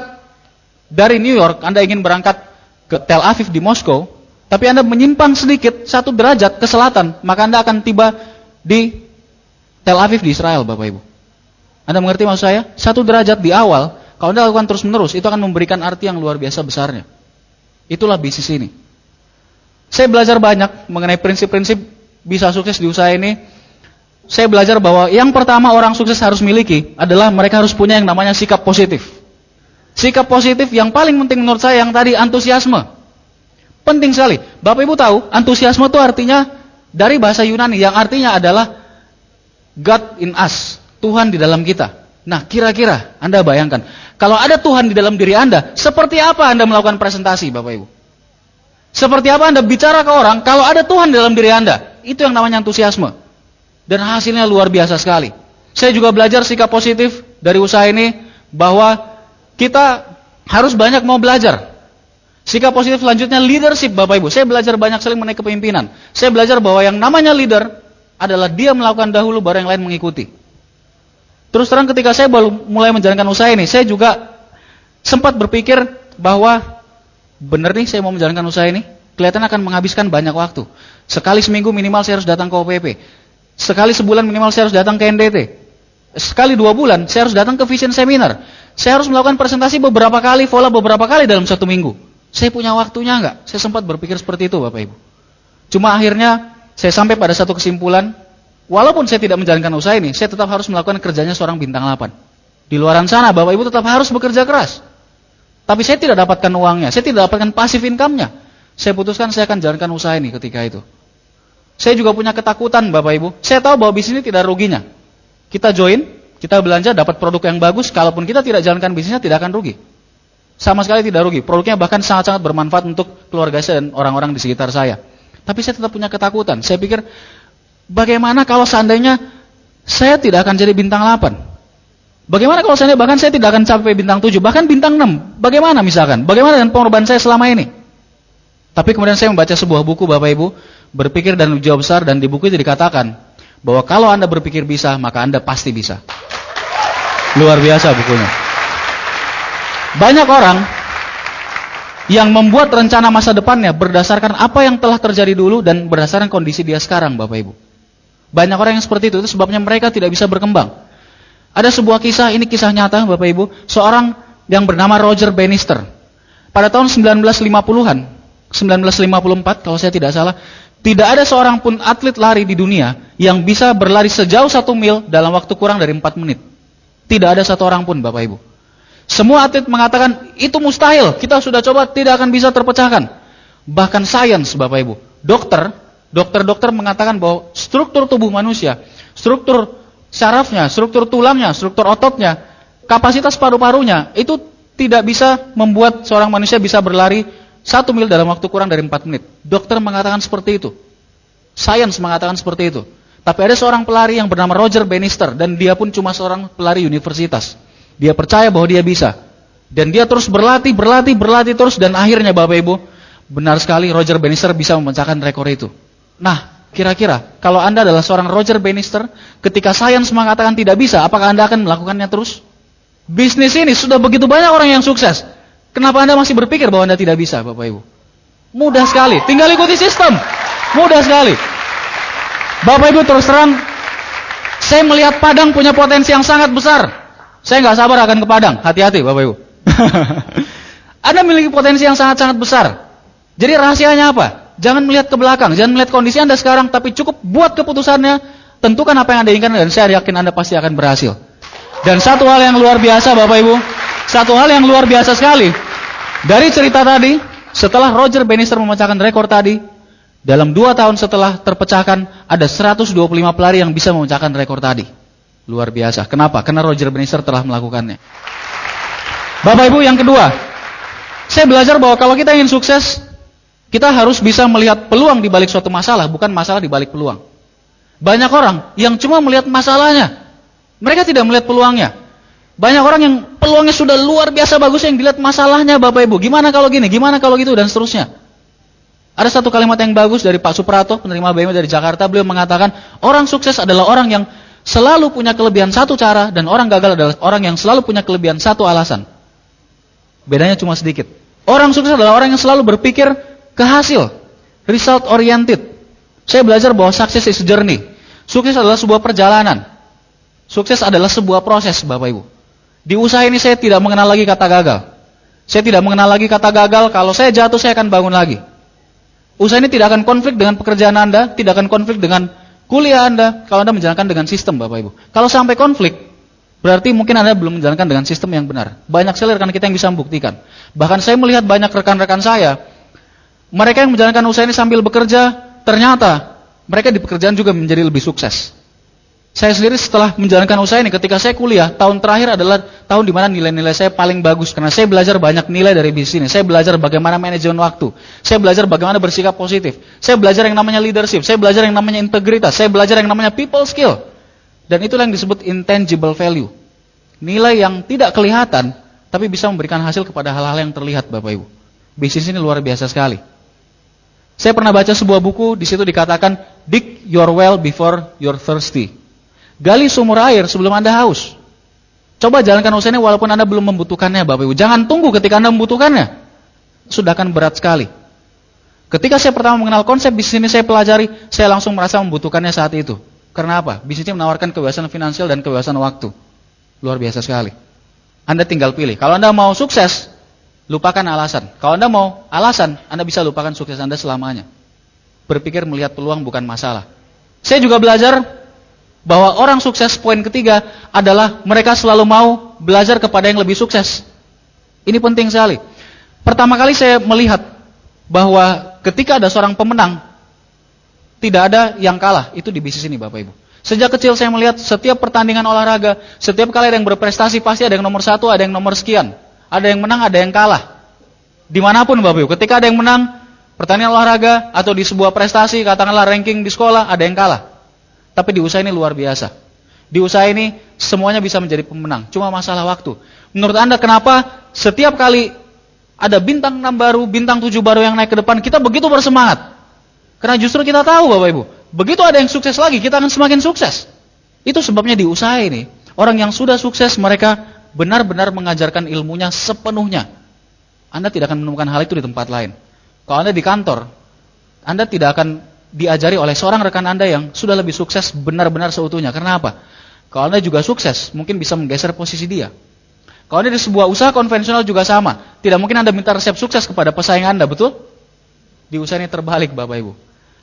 dari New York, Anda ingin berangkat ke Tel Aviv di Moskow, tapi Anda menyimpang sedikit 1 derajat ke selatan, maka Anda akan tiba di Tel Aviv di Israel Bapak Ibu. Anda mengerti maksud saya? 1 derajat di awal, kalau Anda lakukan terus-menerus, itu akan memberikan arti yang luar biasa besarnya. Itulah bisnis ini. Saya belajar banyak mengenai prinsip-prinsip bisa sukses di usaha ini. Saya belajar bahwa yang pertama orang sukses harus miliki adalah mereka harus punya yang namanya sikap positif. Sikap positif yang paling penting menurut saya yang tadi antusiasme. Penting sekali. Bapak Ibu tahu, antusiasme itu artinya dari bahasa Yunani yang artinya adalah God in us, Tuhan di dalam kita. Nah, kira-kira Anda bayangkan, kalau ada Tuhan di dalam diri Anda, seperti apa Anda melakukan presentasi Bapak Ibu? Seperti apa Anda bicara ke orang kalau ada Tuhan dalam diri Anda? Itu yang namanya antusiasme. Dan hasilnya luar biasa sekali. Saya juga belajar sikap positif dari usaha ini, bahwa kita harus banyak mau belajar. Sikap positif selanjutnya leadership, Bapak Ibu. Saya belajar banyak sekali mengenai kepemimpinan. Saya belajar bahwa yang namanya leader adalah dia melakukan dahulu baru yang lain mengikuti. Terus terang ketika saya baru mulai menjalankan usaha ini, saya juga sempat berpikir bahwa benar nih saya mau menjalankan usaha ini, kelihatan akan menghabiskan banyak waktu. Sekali seminggu minimal saya harus datang ke OPP. Sekali sebulan minimal saya harus datang ke NDT. Sekali 2 bulan saya harus datang ke vision seminar. Saya harus melakukan presentasi beberapa kali, vola beberapa kali dalam 1 minggu. Saya punya waktunya enggak? Saya sempat berpikir seperti itu, Bapak Ibu. Cuma akhirnya saya sampai pada satu kesimpulan, walaupun saya tidak menjalankan usaha ini, saya tetap harus melakukan kerjanya seorang bintang 8. Di luaran sana, Bapak Ibu tetap harus bekerja keras. Tapi saya tidak dapatkan uangnya, saya tidak dapatkan passive income-nya. Saya putuskan saya akan jalankan usaha ini ketika itu. Saya juga punya ketakutan, Bapak Ibu. Saya tahu bahwa bisnis ini tidak ruginya. Kita join, kita belanja, dapat produk yang bagus, kalaupun kita tidak jalankan bisnisnya tidak akan rugi. Sama sekali tidak rugi. Produknya bahkan sangat-sangat bermanfaat untuk keluarga saya dan orang-orang di sekitar saya. Tapi saya tetap punya ketakutan. Saya pikir, bagaimana kalau seandainya saya tidak akan jadi bintang 8? Bagaimana kalau seandainya bahkan saya tidak akan capai bintang 7, bahkan bintang 6? Bagaimana misalkan? Bagaimana dengan pengorbanan saya selama ini? Tapi kemudian saya membaca sebuah buku, Bapak Ibu, Berpikir dan Ujian Besar, dan di buku itu dikatakan bahwa kalau Anda berpikir bisa, maka Anda pasti bisa. Luar biasa bukunya. Banyak orang yang membuat rencana masa depannya berdasarkan apa yang telah terjadi dulu dan berdasarkan kondisi dia sekarang, Bapak Ibu. Banyak orang yang seperti itu sebabnya mereka tidak bisa berkembang. Ada sebuah kisah, ini kisah nyata, Bapak Ibu, seorang yang bernama Roger Bannister. Pada tahun 1950-an, 1954 kalau saya tidak salah, tidak ada seorang pun atlet lari di dunia yang bisa berlari sejauh 1 mil dalam waktu kurang dari 4 menit. Tidak ada satu orang pun, Bapak Ibu. Semua atlet mengatakan itu mustahil, kita sudah coba tidak akan bisa terpecahkan. Bahkan sains, Bapak Ibu, dokter mengatakan bahwa struktur tubuh manusia, struktur sarafnya, struktur tulangnya, struktur ototnya, kapasitas paru-parunya itu tidak bisa membuat seorang manusia bisa berlari 1 mil dalam waktu kurang dari 4 menit. Dokter mengatakan seperti itu. Sains mengatakan seperti itu. Tapi ada seorang pelari yang bernama Roger Bannister, dan dia pun cuma seorang pelari universitas. Dia percaya bahwa dia bisa. Dan dia terus berlatih terus, dan akhirnya Bapak Ibu, benar sekali Roger Bannister bisa memecahkan rekor itu. Nah, kira-kira kalau Anda adalah seorang Roger Bannister, ketika sains mengatakan tidak bisa, apakah Anda akan melakukannya terus? Bisnis ini sudah begitu banyak orang yang sukses. Kenapa Anda masih berpikir bahwa Anda tidak bisa, Bapak Ibu? Mudah sekali, tinggal ikuti sistem. Mudah sekali. Bapak Ibu, terus terang, saya melihat Padang punya potensi yang sangat besar. Saya nggak sabar akan ke Padang. Hati-hati, Bapak Ibu. Anda memiliki potensi yang sangat-sangat besar. Jadi rahasianya apa? Jangan melihat ke belakang, jangan melihat kondisi Anda sekarang, tapi cukup buat keputusannya, tentukan apa yang Anda inginkan, dan saya yakin Anda pasti akan berhasil. Dan satu hal yang luar biasa, Bapak Ibu, satu hal yang luar biasa sekali, dari cerita tadi, setelah Roger Bannister memecahkan rekor tadi, dalam 2 tahun setelah terpecahkan, ada 125 pelari yang bisa memecahkan rekor tadi. Luar biasa. Kenapa? Karena Roger Bannister telah melakukannya. Bapak Ibu, yang kedua, saya belajar bahwa kalau kita ingin sukses, kita harus bisa melihat peluang di balik suatu masalah, bukan masalah di balik peluang. Banyak orang yang cuma melihat masalahnya, mereka tidak melihat peluangnya. Banyak orang yang peluangnya sudah luar biasa bagus, yang dilihat masalahnya, Bapak Ibu. Gimana kalau gini, gimana kalau gitu, dan seterusnya. Ada satu kalimat yang bagus dari Pak Suprato, penerima BMW dari Jakarta. Beliau mengatakan, orang sukses adalah orang yang selalu punya kelebihan satu cara, dan orang gagal adalah orang yang selalu punya kelebihan satu alasan. Bedanya cuma sedikit. Orang sukses adalah orang yang selalu berpikir ke hasil, result oriented. Saya belajar bahwa success is a journey. Sukses adalah sebuah perjalanan. Sukses adalah sebuah proses, Bapak Ibu. Di usaha ini saya tidak mengenal lagi kata gagal. Saya tidak mengenal lagi kata gagal. Kalau saya jatuh, saya akan bangun lagi. Usaha ini tidak akan konflik dengan pekerjaan Anda, tidak akan konflik dengan kuliah Anda, kalau Anda menjalankan dengan sistem, Bapak Ibu. Kalau sampai konflik, berarti mungkin Anda belum menjalankan dengan sistem yang benar. Banyak sekali rekan kita yang bisa membuktikan. Bahkan saya melihat banyak rekan-rekan saya, mereka yang menjalankan usaha ini sambil bekerja, ternyata mereka di pekerjaan juga menjadi lebih sukses. Saya sendiri setelah menjalankan usaha ini, ketika saya kuliah, tahun terakhir adalah tahun di mana nilai-nilai saya paling bagus. Karena saya belajar banyak nilai dari bisnis ini. Saya belajar bagaimana manajemen waktu. Saya belajar bagaimana bersikap positif. Saya belajar yang namanya leadership. Saya belajar yang namanya integritas. Saya belajar yang namanya people skill. Dan itulah yang disebut intangible value. Nilai yang tidak kelihatan, tapi bisa memberikan hasil kepada hal-hal yang terlihat, Bapak Ibu. Bisnis ini luar biasa sekali. Saya pernah baca sebuah buku, di situ dikatakan, dig your well before you're thirsty. Gali sumur air sebelum Anda haus. Coba jalankan usaha ini walaupun Anda belum membutuhkannya, Bapak Ibu. Jangan tunggu ketika Anda membutuhkannya. Sudah akan berat sekali. Ketika saya pertama mengenal konsep bisnis ini, saya pelajari, saya langsung merasa membutuhkannya saat itu. Karena apa? Bisnisnya menawarkan kebebasan finansial dan kebebasan waktu. Luar biasa sekali. Anda tinggal pilih. Kalau Anda mau sukses, lupakan alasan. Kalau Anda mau alasan, Anda bisa lupakan sukses Anda selamanya. Berpikir melihat peluang bukan masalah. Saya juga belajar bahwa orang sukses, poin ketiga, adalah mereka selalu mau belajar kepada yang lebih sukses. Ini penting sekali. Pertama kali saya melihat bahwa ketika ada seorang pemenang, tidak ada yang kalah, itu di bisnis ini, Bapak Ibu. Sejak kecil saya melihat setiap pertandingan olahraga, setiap kali ada yang berprestasi, pasti ada yang nomor 1, ada yang nomor sekian. Ada yang menang, ada yang kalah. Dimanapun, Bapak Ibu, ketika ada yang menang, pertandingan olahraga, atau di sebuah prestasi, katakanlah ranking di sekolah, ada yang kalah. Tapi di usaha ini luar biasa. Di usaha ini, semuanya bisa menjadi pemenang. Cuma masalah waktu. Menurut Anda, kenapa setiap kali ada bintang 6 baru, bintang 7 baru yang naik ke depan, kita begitu bersemangat? Karena justru kita tahu, Bapak Ibu, begitu ada yang sukses lagi, kita akan semakin sukses. Itu sebabnya di usaha ini, orang yang sudah sukses, mereka benar-benar mengajarkan ilmunya sepenuhnya. Anda tidak akan menemukan hal itu di tempat lain. Kalau Anda di kantor, Anda tidak akan diajari oleh seorang rekan Anda yang sudah lebih sukses benar-benar seutuhnya. Karena apa? Kalau Anda juga sukses, mungkin bisa menggeser posisi dia. Kalau Anda di sebuah usaha konvensional juga sama. Tidak mungkin Anda minta resep sukses kepada pesaing Anda, betul? Di usaha ini terbalik, Bapak Ibu.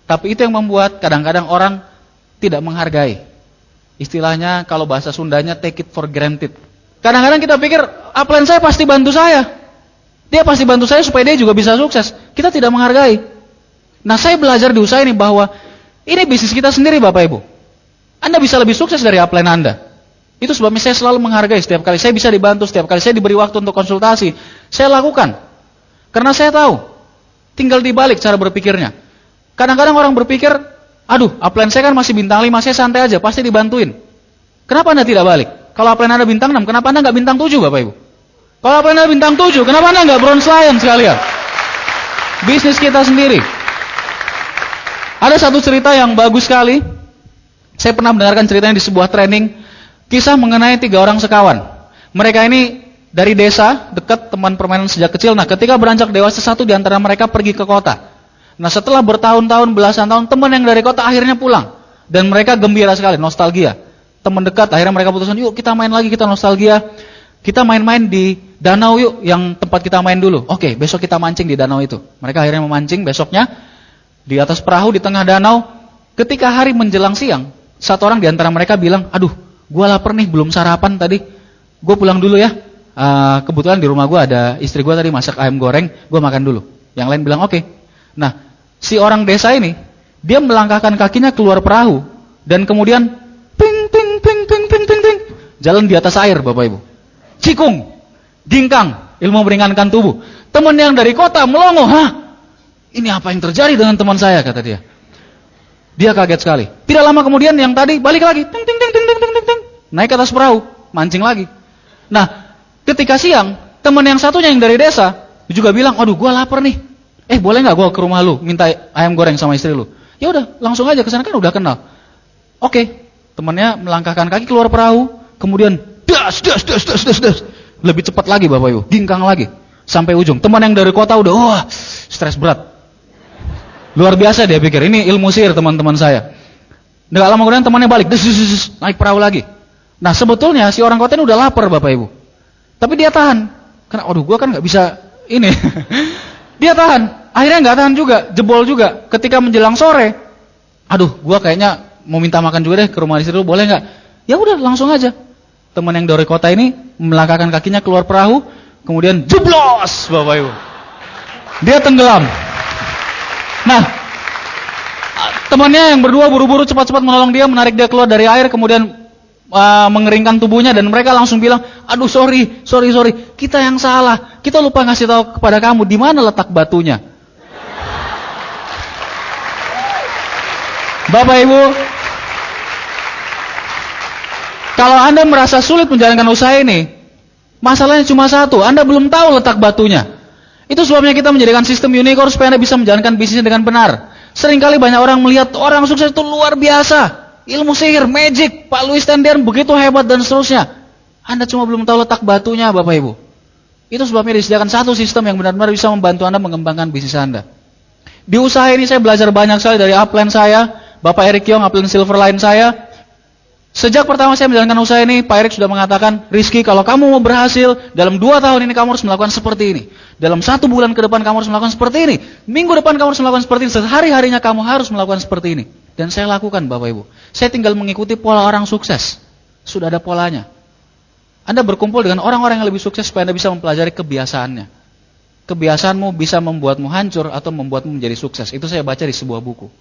Tapi itu yang membuat kadang-kadang orang tidak menghargai. Istilahnya kalau bahasa Sundanya take it for granted. Kadang-kadang kita pikir upline saya pasti bantu saya. Dia pasti bantu saya supaya dia juga bisa sukses. Kita tidak menghargai. Nah, saya belajar di usaha ini bahwa ini bisnis kita sendiri, Bapak Ibu. Anda bisa lebih sukses dari upline Anda. Itu sebabnya saya selalu menghargai. Setiap kali saya bisa dibantu, setiap kali saya diberi waktu untuk konsultasi, saya lakukan. Karena saya tahu, tinggal dibalik cara berpikirnya. Kadang-kadang orang berpikir, aduh, upline saya kan masih bintang 5, saya santai aja, pasti dibantuin. Kenapa Anda tidak balik? Kalau upline Anda bintang 6, kenapa Anda nggak bintang 7, Bapak Ibu? Kalau upline Anda bintang 7, kenapa Anda nggak bronze lion sekalian? Bisnis kita sendiri. Ada satu cerita yang bagus sekali. Saya pernah mendengarkan ceritanya di sebuah training, kisah mengenai 3 orang sekawan. Mereka ini dari desa, dekat teman permainan sejak kecil. Nah, ketika beranjak dewasa, satu di antara mereka pergi ke kota. Nah, setelah bertahun-tahun, belasan tahun, teman yang dari kota akhirnya pulang. Dan mereka gembira sekali, nostalgia. Teman dekat, akhirnya mereka putuskan, yuk kita main lagi, kita nostalgia. Kita main-main di danau yuk, yang tempat kita main dulu. Oke, besok kita mancing di danau itu. Mereka akhirnya memancing, besoknya di atas perahu, di tengah danau. Ketika hari menjelang siang, satu orang di antara mereka bilang, aduh, gue lapar nih, belum sarapan tadi. Gue pulang dulu ya. Kebetulan di rumah gue ada istri gue tadi masak ayam goreng, gue makan dulu. Yang lain bilang oke. Nah, si orang desa ini, dia melangkahkan kakinya keluar perahu dan kemudian ping ping ping ping ping ping ping jalan di atas air, Bapak Ibu. Cikung, ginkang, ilmu meringankan tubuh. Teman yang dari kota melongo, hah? Ini apa yang terjadi dengan teman saya, kata dia. Dia kaget sekali. Tidak lama kemudian yang tadi balik lagi, ting ting ting ting ting ting ting, naik ke atas perahu, mancing lagi. Nah, ketika siang, teman yang satunya yang dari desa juga bilang, aduh, gua lapar nih. Boleh nggak gue ke rumah lu minta ayam goreng sama istri lu? Ya udah, langsung aja ke sana, kan udah kenal. Oke, temannya melangkahkan kaki keluar perahu, kemudian das. Lebih cepat lagi, Bapak Ibu, ginkang lagi sampai ujung. Teman yang dari kota udah wah, stres berat. Luar biasa dia pikir, ini ilmu sihir teman-teman saya. Nggak lama kemudian temannya balik, naik perahu lagi. Nah, sebetulnya si orang kota ini udah lapar, Bapak Ibu. Tapi dia tahan. Karena aduh, gue kan nggak bisa ini. Dia tahan. Akhirnya nggak tahan juga, jebol juga. Ketika menjelang sore, aduh, gua kayaknya mau minta makan juga deh ke rumah istri dulu, boleh nggak? Ya udah, langsung aja. Teman yang dari kota ini melangkahkan kakinya keluar perahu, kemudian jeblos, Bapak Ibu. Dia tenggelam. Nah, temannya yang berdua buru-buru cepat-cepat menolong dia, menarik dia keluar dari air, kemudian mengeringkan tubuhnya, dan mereka langsung bilang, aduh sorry, kita yang salah, kita lupa ngasih tahu kepada kamu di mana letak batunya. Bapak Ibu, Kalau Anda merasa sulit menjalankan usaha ini, masalahnya cuma satu, Anda belum tahu letak batunya. Itu sebabnya kita menjadikan sistem unicorn supaya Anda bisa menjalankan bisnisnya dengan benar. Seringkali banyak orang melihat orang sukses itu luar biasa, ilmu sihir, magic, Pak Louis Tendian begitu hebat dan seterusnya. Anda cuma belum tahu letak batunya, Bapak Ibu. Itu sebabnya disediakan satu sistem yang benar-benar bisa membantu Anda mengembangkan bisnis Anda. Di usaha ini saya belajar banyak sekali dari upline saya, Bapak Eric Yong, upline Silverline saya. Sejak pertama saya menjalankan usaha ini, Pak Eric sudah mengatakan, Rizky, kalau kamu mau berhasil, dalam 2 tahun ini kamu harus melakukan seperti ini. Dalam 1 bulan ke depan kamu harus melakukan seperti ini. Minggu depan kamu harus melakukan seperti ini. Sehari-harinya kamu harus melakukan seperti ini. Dan saya lakukan, Bapak Ibu. Saya tinggal mengikuti pola orang sukses. Sudah ada polanya. Anda berkumpul dengan orang-orang yang lebih sukses supaya Anda bisa mempelajari kebiasaannya. Kebiasaanmu bisa membuatmu hancur atau membuatmu menjadi sukses. Itu saya baca di sebuah buku.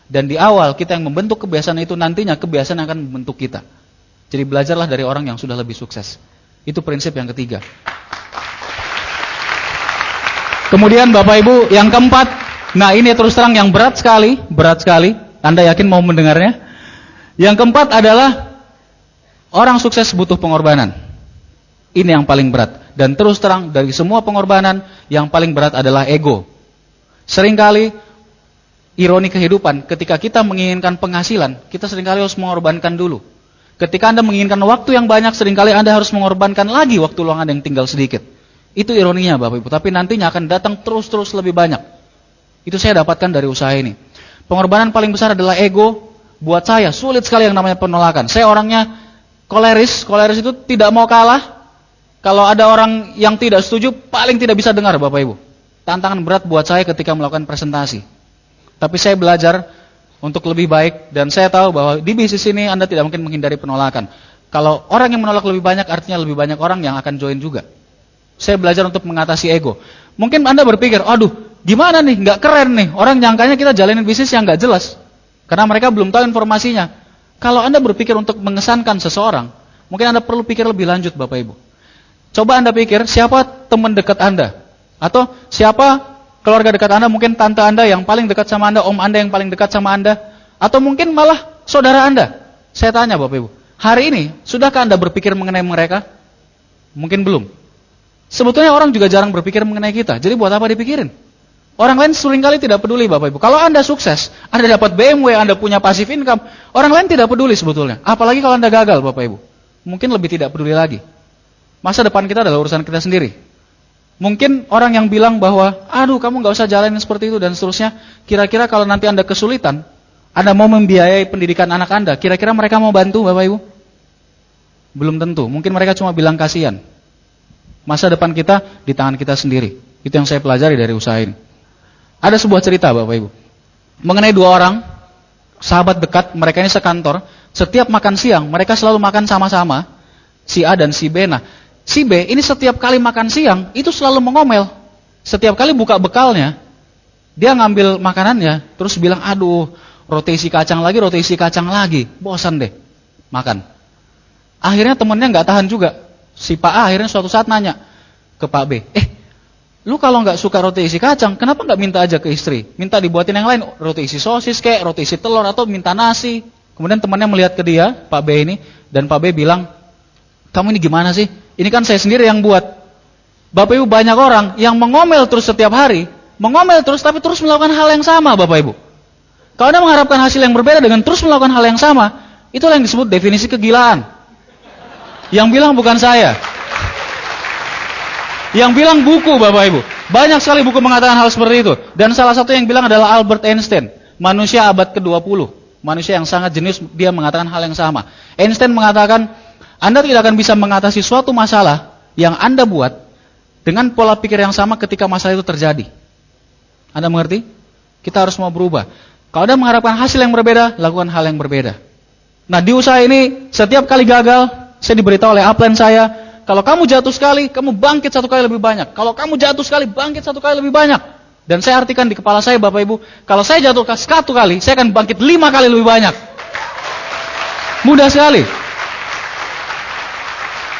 Dan di awal kita yang membentuk kebiasaan itu, nantinya kebiasaan akan membentuk kita. Jadi belajarlah dari orang yang sudah lebih sukses. Itu prinsip yang ketiga. Kemudian Bapak Ibu, yang keempat, nah ini terus terang yang berat sekali. Anda yakin mau mendengarnya? Yang keempat adalah orang sukses butuh pengorbanan. Ini yang paling berat. Dan terus terang dari semua pengorbanan, yang paling berat adalah ego. Seringkali ironi kehidupan, ketika kita menginginkan penghasilan, kita seringkali harus mengorbankan dulu. Ketika Anda menginginkan waktu yang banyak, seringkali Anda harus mengorbankan lagi waktu luang Anda yang tinggal sedikit. Itu ironinya Bapak Ibu, tapi nantinya akan datang terus-terus lebih banyak. Itu saya dapatkan dari usaha ini. Pengorbanan paling besar adalah ego. Buat saya, sulit sekali yang namanya penolakan. Saya orangnya koleris itu tidak mau kalah. Kalau ada orang yang tidak setuju, paling tidak bisa dengar Bapak Ibu. Tantangan berat buat saya ketika melakukan presentasi. Tapi saya belajar untuk lebih baik dan saya tahu bahwa di bisnis ini Anda tidak mungkin menghindari penolakan. Kalau orang yang menolak lebih banyak, artinya lebih banyak orang yang akan join juga. Saya belajar untuk mengatasi ego. Mungkin Anda berpikir, aduh gimana nih, nggak keren nih. Orang nyangkanya kita jalanin bisnis yang nggak jelas. Karena mereka belum tahu informasinya. Kalau Anda berpikir untuk mengesankan seseorang, mungkin Anda perlu pikir lebih lanjut Bapak Ibu. Coba Anda pikir, siapa teman dekat Anda? Atau siapa keluarga dekat Anda, mungkin tante Anda yang paling dekat sama Anda, om Anda yang paling dekat sama Anda, atau mungkin malah saudara Anda. Saya tanya Bapak Ibu, hari ini, sudahkah Anda berpikir mengenai mereka? Mungkin belum. Sebetulnya orang juga jarang berpikir mengenai kita, jadi buat apa dipikirin? Orang lain seringkali tidak peduli Bapak Ibu. Kalau Anda sukses, Anda dapat BMW, Anda punya passive income, orang lain tidak peduli sebetulnya. Apalagi kalau Anda gagal Bapak Ibu. Mungkin lebih tidak peduli lagi. Masa depan kita adalah urusan kita sendiri. Mungkin orang yang bilang bahwa, aduh kamu gak usah jalanin seperti itu dan seterusnya. Kira-kira kalau nanti Anda kesulitan, Anda mau membiayai pendidikan anak Anda, kira-kira mereka mau bantu Bapak Ibu? Belum tentu, mungkin mereka cuma bilang kasihan. Masa depan kita di tangan kita sendiri. Itu yang saya pelajari dari usaha ini. Ada sebuah cerita Bapak Ibu, mengenai 2 orang, sahabat dekat, mereka ini sekantor. Setiap makan siang, mereka selalu makan sama-sama, si A dan si B. Nah, si B ini setiap kali makan siang, itu selalu mengomel. Setiap kali buka bekalnya, dia ngambil makanannya, terus bilang, aduh, roti isi kacang lagi, bosan deh, makan. Akhirnya temennya nggak tahan juga. Si Pak A akhirnya suatu saat nanya ke Pak B, lu kalau nggak suka roti isi kacang, kenapa nggak minta aja ke istri? Minta dibuatin yang lain, roti isi sosis kayak, roti isi telur, atau minta nasi. Kemudian temannya melihat ke dia, Pak B ini, dan Pak B bilang, kamu ini gimana sih? Ini kan saya sendiri yang buat. Bapak Ibu, banyak orang yang mengomel terus setiap hari, mengomel terus tapi terus melakukan hal yang sama Bapak Ibu. Kalau Anda mengharapkan hasil yang berbeda dengan terus melakukan hal yang sama, itulah yang disebut definisi kegilaan. Yang bilang bukan saya. Yang bilang buku Bapak Ibu. Banyak sekali buku mengatakan hal seperti itu. Dan salah satu yang bilang adalah Albert Einstein. Manusia abad ke-20. Manusia yang sangat jenius, dia mengatakan hal yang sama. Einstein mengatakan, Anda tidak akan bisa mengatasi suatu masalah yang Anda buat dengan pola pikir yang sama ketika masalah itu terjadi. Anda mengerti? Kita harus mau berubah. Kalau Anda mengharapkan hasil yang berbeda, lakukan hal yang berbeda. Nah, di usaha ini, setiap kali gagal, saya diberitahu oleh upline saya, kalau kamu jatuh sekali, kamu bangkit 1 kali lebih banyak. Kalau kamu jatuh sekali, bangkit 1 kali lebih banyak. Dan saya artikan di kepala saya, Bapak Ibu, kalau saya jatuh 1 kali, saya akan bangkit 5 kali lebih banyak. Mudah sekali.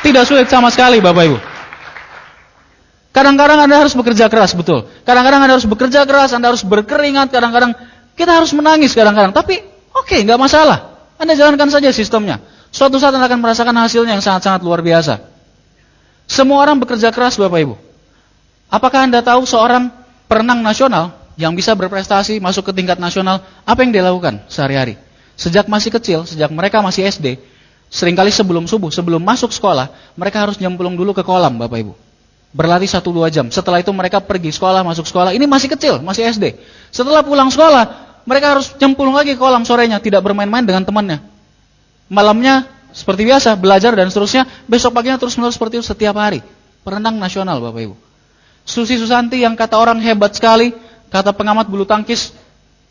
Tidak sulit sama sekali, Bapak Ibu. Kadang-kadang Anda harus bekerja keras, betul. Kadang-kadang Anda harus bekerja keras, Anda harus berkeringat, kadang-kadang kita harus menangis kadang-kadang. Tapi, oke, nggak masalah. Anda jalankan saja sistemnya. Suatu saat Anda akan merasakan hasilnya yang sangat-sangat luar biasa. Semua orang bekerja keras Bapak Ibu. Apakah Anda tahu seorang perenang nasional yang bisa berprestasi masuk ke tingkat nasional, apa yang dia lakukan sehari-hari? Sejak masih kecil, sejak mereka masih SD, seringkali sebelum subuh, sebelum masuk sekolah, mereka harus nyemplung dulu ke kolam Bapak Ibu. Berlatih 1-2 jam. Setelah itu mereka pergi sekolah, masuk sekolah. Ini masih kecil, masih SD. Setelah pulang sekolah, mereka harus nyemplung lagi ke kolam sorenya, tidak bermain-main dengan temannya. Malamnya seperti biasa, belajar dan seterusnya. Besok paginya terus-menerus seperti itu setiap hari. Perenang nasional Bapak Ibu. Susi Susanti yang kata orang hebat sekali, kata pengamat bulu tangkis,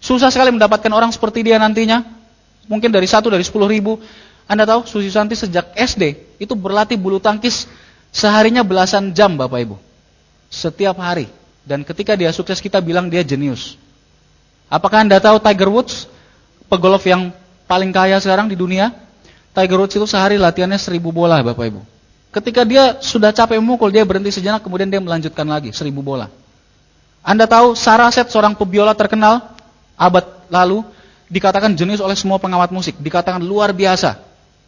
susah sekali mendapatkan orang seperti dia nantinya. Mungkin dari 1 dari 10 ribu. Anda tahu Susi Susanti sejak SD itu berlatih bulu tangkis seharinya belasan jam Bapak Ibu. Setiap hari. Dan ketika dia sukses kita bilang dia jenius. Apakah Anda tahu Tiger Woods, pegolf yang paling kaya sekarang di dunia? Tiger Woods itu sehari latihannya 1000 bola Bapak Ibu. Ketika dia sudah capek memukul, dia berhenti sejenak, kemudian dia melanjutkan lagi 1000 bola. Anda tahu Sarah Set, seorang pebiola terkenal abad lalu, dikatakan jenius oleh semua pengamat musik, dikatakan luar biasa.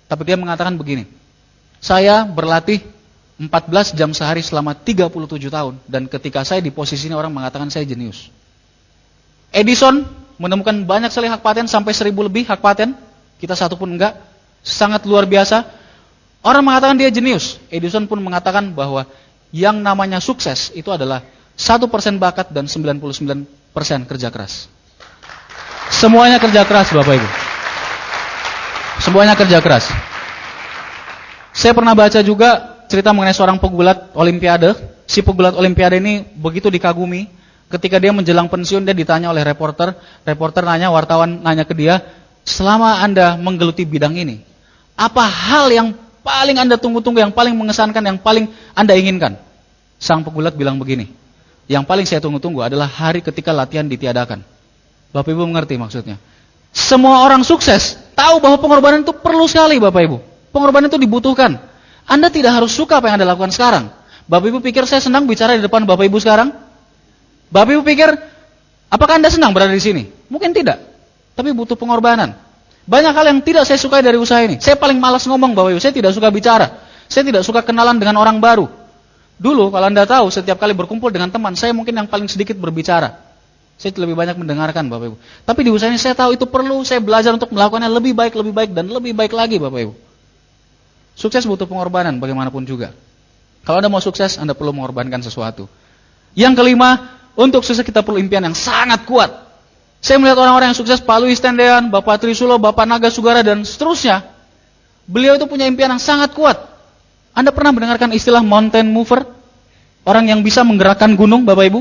Tapi dia mengatakan begini, saya berlatih 14 jam sehari selama 37 tahun, dan ketika saya di posisi ini orang mengatakan saya jenius. Edison menemukan banyak sekali hak paten, sampai 1000 lebih hak paten, kita satu pun enggak, sangat luar biasa. Orang mengatakan dia jenius. Edison pun mengatakan bahwa yang namanya sukses itu adalah 1% bakat dan 99% kerja keras. Semuanya kerja keras Bapak Ibu. Semuanya kerja keras. Saya pernah baca juga cerita mengenai seorang pegulat olimpiade. Si pegulat olimpiade ini begitu dikagumi. Ketika dia menjelang pensiun, dia ditanya oleh reporter. Reporter nanya, wartawan nanya ke dia, selama Anda menggeluti bidang ini, apa hal yang paling Anda tunggu-tunggu, yang paling mengesankan, yang paling Anda inginkan? Sang pegulat bilang begini, yang paling saya tunggu-tunggu adalah hari ketika latihan ditiadakan. Bapak Ibu mengerti maksudnya? Semua orang sukses tahu bahwa pengorbanan itu perlu sekali Bapak Ibu. Pengorbanan itu dibutuhkan. Anda tidak harus suka apa yang Anda lakukan sekarang. Bapak Ibu pikir saya senang bicara di depan Bapak Ibu sekarang? Bapak Ibu pikir, apakah Anda senang berada di sini? Mungkin tidak. Tapi butuh pengorbanan. Banyak hal yang tidak saya sukai dari usaha ini. Saya paling malas ngomong Bapak Ibu. Saya tidak suka bicara. Saya tidak suka kenalan dengan orang baru. Dulu kalau Anda tahu, setiap kali berkumpul dengan teman, saya mungkin yang paling sedikit berbicara. Saya lebih banyak mendengarkan Bapak Ibu. Tapi di usaha ini saya tahu itu perlu, saya belajar untuk melakukannya lebih baik, dan lebih baik lagi Bapak Ibu. Sukses butuh pengorbanan bagaimanapun juga. Kalau Anda mau sukses, Anda perlu mengorbankan sesuatu. Yang kelima, untuk sukses kita perlu impian yang sangat kuat. Saya melihat orang-orang yang sukses, Pak Louis Tendean, Bapak Trisulo, Bapak Naga Sugara, dan seterusnya. Beliau itu punya impian yang sangat kuat. Anda pernah mendengarkan istilah mountain mover? Orang yang bisa menggerakkan gunung Bapak Ibu?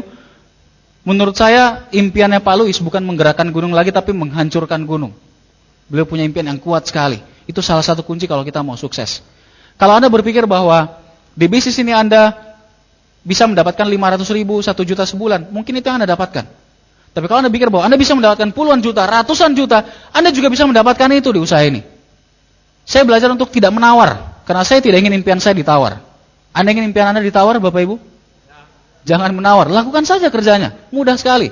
Menurut saya, impiannya Pak Louis bukan menggerakkan gunung lagi, tapi menghancurkan gunung. Beliau punya impian yang kuat sekali. Itu salah satu kunci kalau kita mau sukses. Kalau Anda berpikir bahwa di bisnis ini Anda bisa mendapatkan 500 ribu, 1 juta sebulan, mungkin itu yang Anda dapatkan. Tapi kalau Anda pikir bahwa Anda bisa mendapatkan puluhan juta, ratusan juta, Anda juga bisa mendapatkan itu di usaha ini. Saya belajar untuk tidak menawar, karena saya tidak ingin impian saya ditawar. Anda ingin impian Anda ditawar, Bapak Ibu? Jangan menawar, lakukan saja kerjanya, mudah sekali.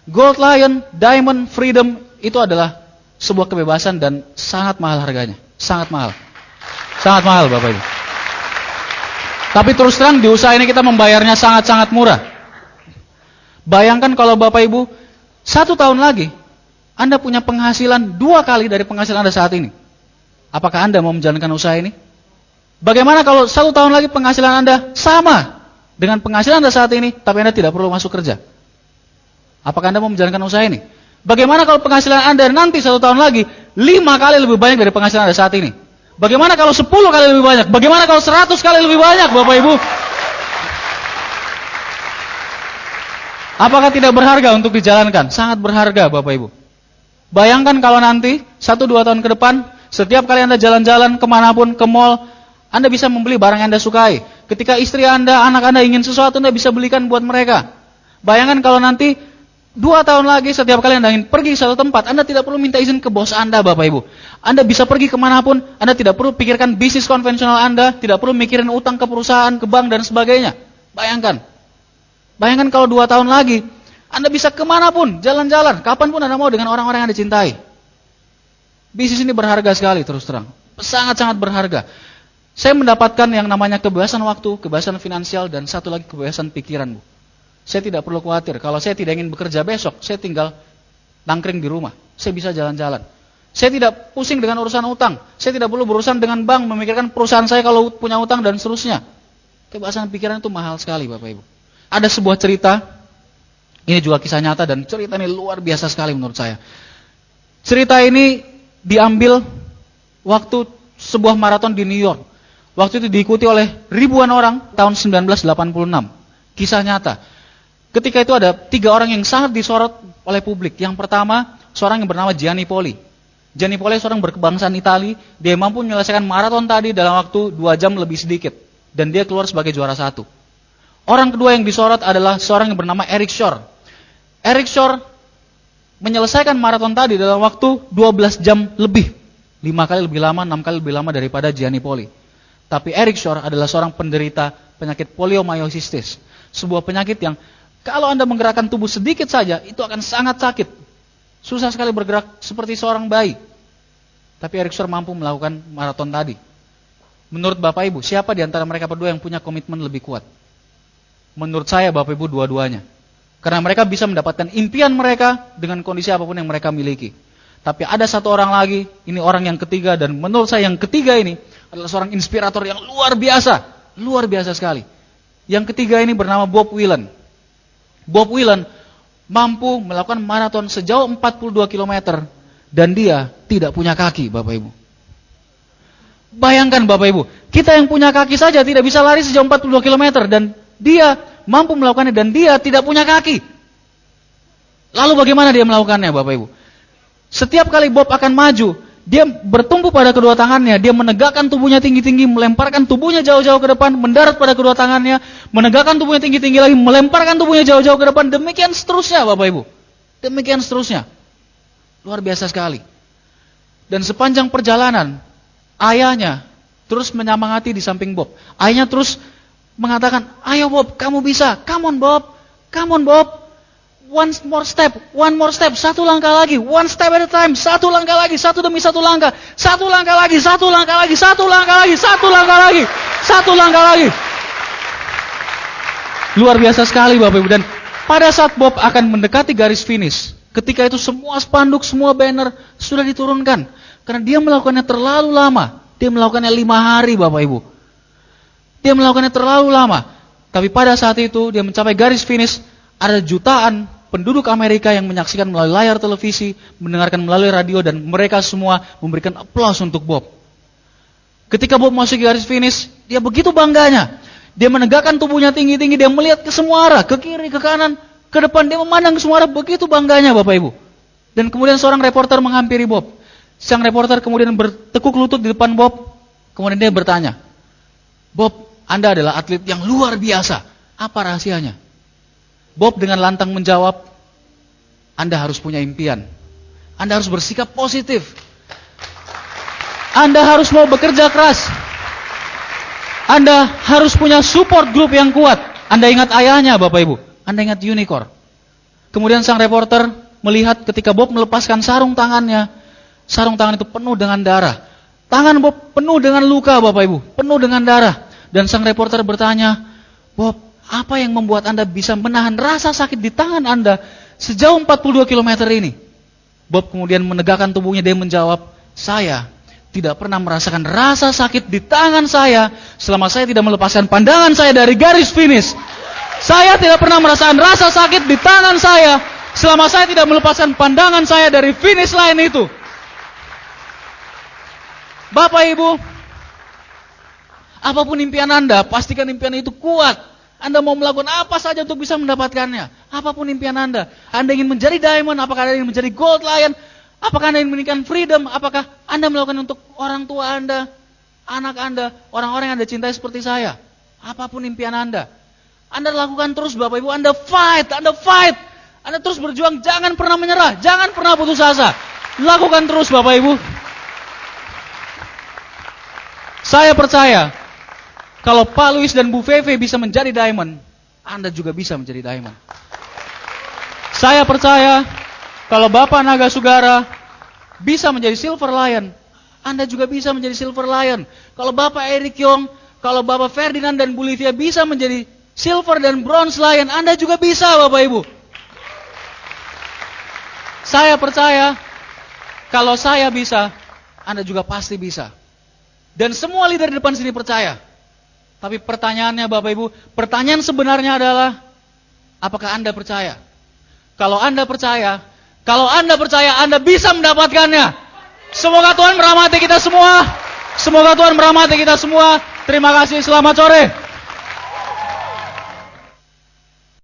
Gold Lion, Diamond, Freedom, itu adalah sebuah kebebasan dan sangat mahal harganya. Sangat mahal. Sangat mahal Bapak Ibu. Tapi terus terang di usaha ini kita membayarnya sangat-sangat murah. Bayangkan kalau Bapak Ibu 1 tahun lagi Anda punya penghasilan 2 kali dari penghasilan Anda saat ini. Apakah Anda mau menjalankan usaha ini? Bagaimana kalau 1 tahun lagi penghasilan Anda sama dengan penghasilan Anda saat ini, tapi Anda tidak perlu masuk kerja? Apakah Anda mau menjalankan usaha ini? Bagaimana kalau penghasilan Anda nanti 1 tahun lagi 5 kali lebih banyak dari penghasilan Anda saat ini? Bagaimana kalau 10 kali lebih banyak? Bagaimana kalau 100 kali lebih banyak Bapak Ibu? Apakah tidak berharga untuk dijalankan? Sangat berharga Bapak Ibu. Bayangkan kalau nanti 1-2 tahun ke depan, setiap kali Anda jalan-jalan kemanapun, ke mall, Anda bisa membeli barang yang Anda sukai. Ketika istri Anda, anak Anda ingin sesuatu, Anda bisa belikan buat mereka. Bayangkan kalau nanti 2 tahun lagi, setiap kali Anda ingin pergi ke satu tempat, Anda tidak perlu minta izin ke bos Anda Bapak Ibu. Anda bisa pergi kemanapun, Anda tidak perlu pikirkan bisnis konvensional Anda, tidak perlu mikirin utang ke perusahaan, ke bank, dan sebagainya. Bayangkan. Bayangkan kalau 2 tahun lagi, Anda bisa kemanapun, jalan-jalan, kapanpun Anda mau dengan orang-orang yang Anda cintai. Bisnis ini berharga sekali terus terang. sangat-sangat berharga. Saya mendapatkan yang namanya kebebasan waktu, kebebasan finansial, dan satu lagi kebebasan pikiran, Bu. Saya tidak perlu khawatir, kalau saya tidak ingin bekerja besok, saya tinggal nangkring di rumah, saya bisa jalan-jalan. Saya tidak pusing dengan urusan utang, saya tidak perlu berurusan dengan bank, memikirkan perusahaan saya kalau punya utang dan seterusnya. Kebebasan pikiran itu mahal sekali, Bapak Ibu. Ada sebuah cerita, ini juga kisah nyata, dan cerita ini luar biasa sekali menurut saya. Cerita ini diambil waktu sebuah maraton di New York. Waktu itu diikuti oleh ribuan orang tahun 1986. Kisah nyata. Ketika itu ada 3 orang yang sangat disorot oleh publik. Yang pertama, seorang yang bernama Gianni Poli. Gianni Poli seorang berkebangsaan Itali. Dia mampu menyelesaikan maraton tadi dalam waktu 2 jam lebih sedikit. Dan dia keluar sebagai juara 1. Orang kedua yang disorot adalah seorang yang bernama Eric Shore. Eric Shore menyelesaikan maraton tadi dalam waktu 12 jam lebih. 5 kali lebih lama, 6 kali lebih lama daripada Gianni Poli. Tapi Eric Shore adalah seorang penderita penyakit poliomyositis. Sebuah penyakit yang kalau Anda menggerakkan tubuh sedikit saja, itu akan sangat sakit. Susah sekali bergerak seperti seorang bayi. Tapi Eric Shore mampu melakukan maraton tadi. Menurut Bapak Ibu, siapa di antara mereka berdua yang punya komitmen lebih kuat? Menurut saya, Bapak Ibu, dua-duanya. Karena mereka bisa mendapatkan impian mereka dengan kondisi apapun yang mereka miliki. Tapi ada satu orang lagi, ini orang yang ketiga, dan menurut saya yang ketiga ini adalah seorang inspirator yang luar biasa sekali. Yang ketiga ini bernama Bob Whelan. Bob Whelan mampu melakukan maraton sejauh 42 km dan dia tidak punya kaki, Bapak Ibu. Bayangkan Bapak Ibu, kita yang punya kaki saja tidak bisa lari sejauh 42 km dan dia mampu melakukannya dan dia tidak punya kaki. Lalu bagaimana dia melakukannya, Bapak Ibu? Setiap kali Bob akan maju, dia bertumpu pada kedua tangannya, dia menegakkan tubuhnya tinggi-tinggi, melemparkan tubuhnya jauh-jauh ke depan, mendarat pada kedua tangannya, menegakkan tubuhnya tinggi-tinggi lagi, melemparkan tubuhnya jauh-jauh ke depan, demikian seterusnya Bapak Ibu. Demikian seterusnya. Luar biasa sekali. Dan sepanjang perjalanan, ayahnya terus menyemangati di samping Bob. Ayahnya terus mengatakan, ayo Bob, kamu bisa, come on Bob. One more step, satu langkah lagi, one step at a time, satu langkah lagi, satu demi satu langkah, satu langkah lagi, satu langkah lagi, satu langkah lagi, satu langkah lagi, satu langkah lagi. Luar biasa sekali Bapak Ibu. Dan pada saat Bob akan mendekati garis finish, ketika itu semua spanduk, semua banner sudah diturunkan. Karena dia melakukannya terlalu lama, dia melakukannya 5 hari Bapak Ibu. Dia melakukannya terlalu lama. Tapi pada saat itu dia mencapai garis finish, ada jutaan penduduk Amerika yang menyaksikan melalui layar televisi, mendengarkan melalui radio, dan mereka semua memberikan aplaus untuk Bob. Ketika Bob masuk garis finish, dia begitu bangganya. Dia menegakkan tubuhnya tinggi-tinggi, dia melihat ke semua arah, ke kiri, ke kanan, ke depan, dia memandang ke semua arah, begitu bangganya Bapak Ibu. Dan kemudian seorang reporter menghampiri Bob. Sang reporter kemudian bertekuk lutut di depan Bob, kemudian dia bertanya, Bob, Anda adalah atlet yang luar biasa, apa rahasianya? Bob dengan lantang menjawab, Anda harus punya impian. Anda harus bersikap positif. Anda harus mau bekerja keras. Anda harus punya support group yang kuat. Anda ingat ayahnya Bapak Ibu. Anda ingat unicorn. Kemudian sang reporter melihat ketika Bob melepaskan sarung tangannya. Sarung tangan itu penuh dengan darah. Tangan Bob penuh dengan luka Bapak Ibu. Penuh dengan darah. Dan sang reporter bertanya, Bob, apa yang membuat Anda bisa menahan rasa sakit di tangan Anda sejauh 42 km ini? Bob kemudian menegakkan tubuhnya, dia menjawab, saya tidak pernah merasakan rasa sakit di tangan saya selama saya tidak melepaskan pandangan saya dari garis finish. Saya tidak pernah merasakan rasa sakit di tangan saya selama saya tidak melepaskan pandangan saya dari finish line itu. Bapak Ibu, apapun impian Anda, pastikan impian itu kuat. Anda mau melakukan apa saja untuk bisa mendapatkannya. Apapun impian Anda. Anda ingin menjadi diamond, apakah Anda ingin menjadi gold lion, apakah Anda ingin menginginkan freedom, apakah Anda melakukan untuk orang tua Anda, anak Anda, orang-orang yang Anda cintai seperti saya. Apapun impian Anda lakukan terus Bapak Ibu. Anda fight. Anda terus berjuang, jangan pernah menyerah, jangan pernah putus asa. Lakukan terus Bapak Ibu. Saya percaya, kalau Pak Luis dan Bu Feve bisa menjadi diamond, Anda juga bisa menjadi diamond. Saya percaya, kalau Bapak Naga Sugara bisa menjadi silver lion, Anda juga bisa menjadi Silver Lion. Kalau Bapak Eric Yong, kalau Bapak Ferdinand dan Bu Livia bisa menjadi Silver dan Bronze Lion, Anda juga bisa, Bapak Ibu. Saya percaya, kalau saya bisa, Anda juga pasti bisa. Dan semua leader di depan sini percaya. Tapi pertanyaannya Bapak Ibu, pertanyaan sebenarnya adalah, apakah Anda percaya? Kalau Anda percaya, Anda bisa mendapatkannya. Semoga Tuhan merahmati kita semua. Terima kasih, selamat sore.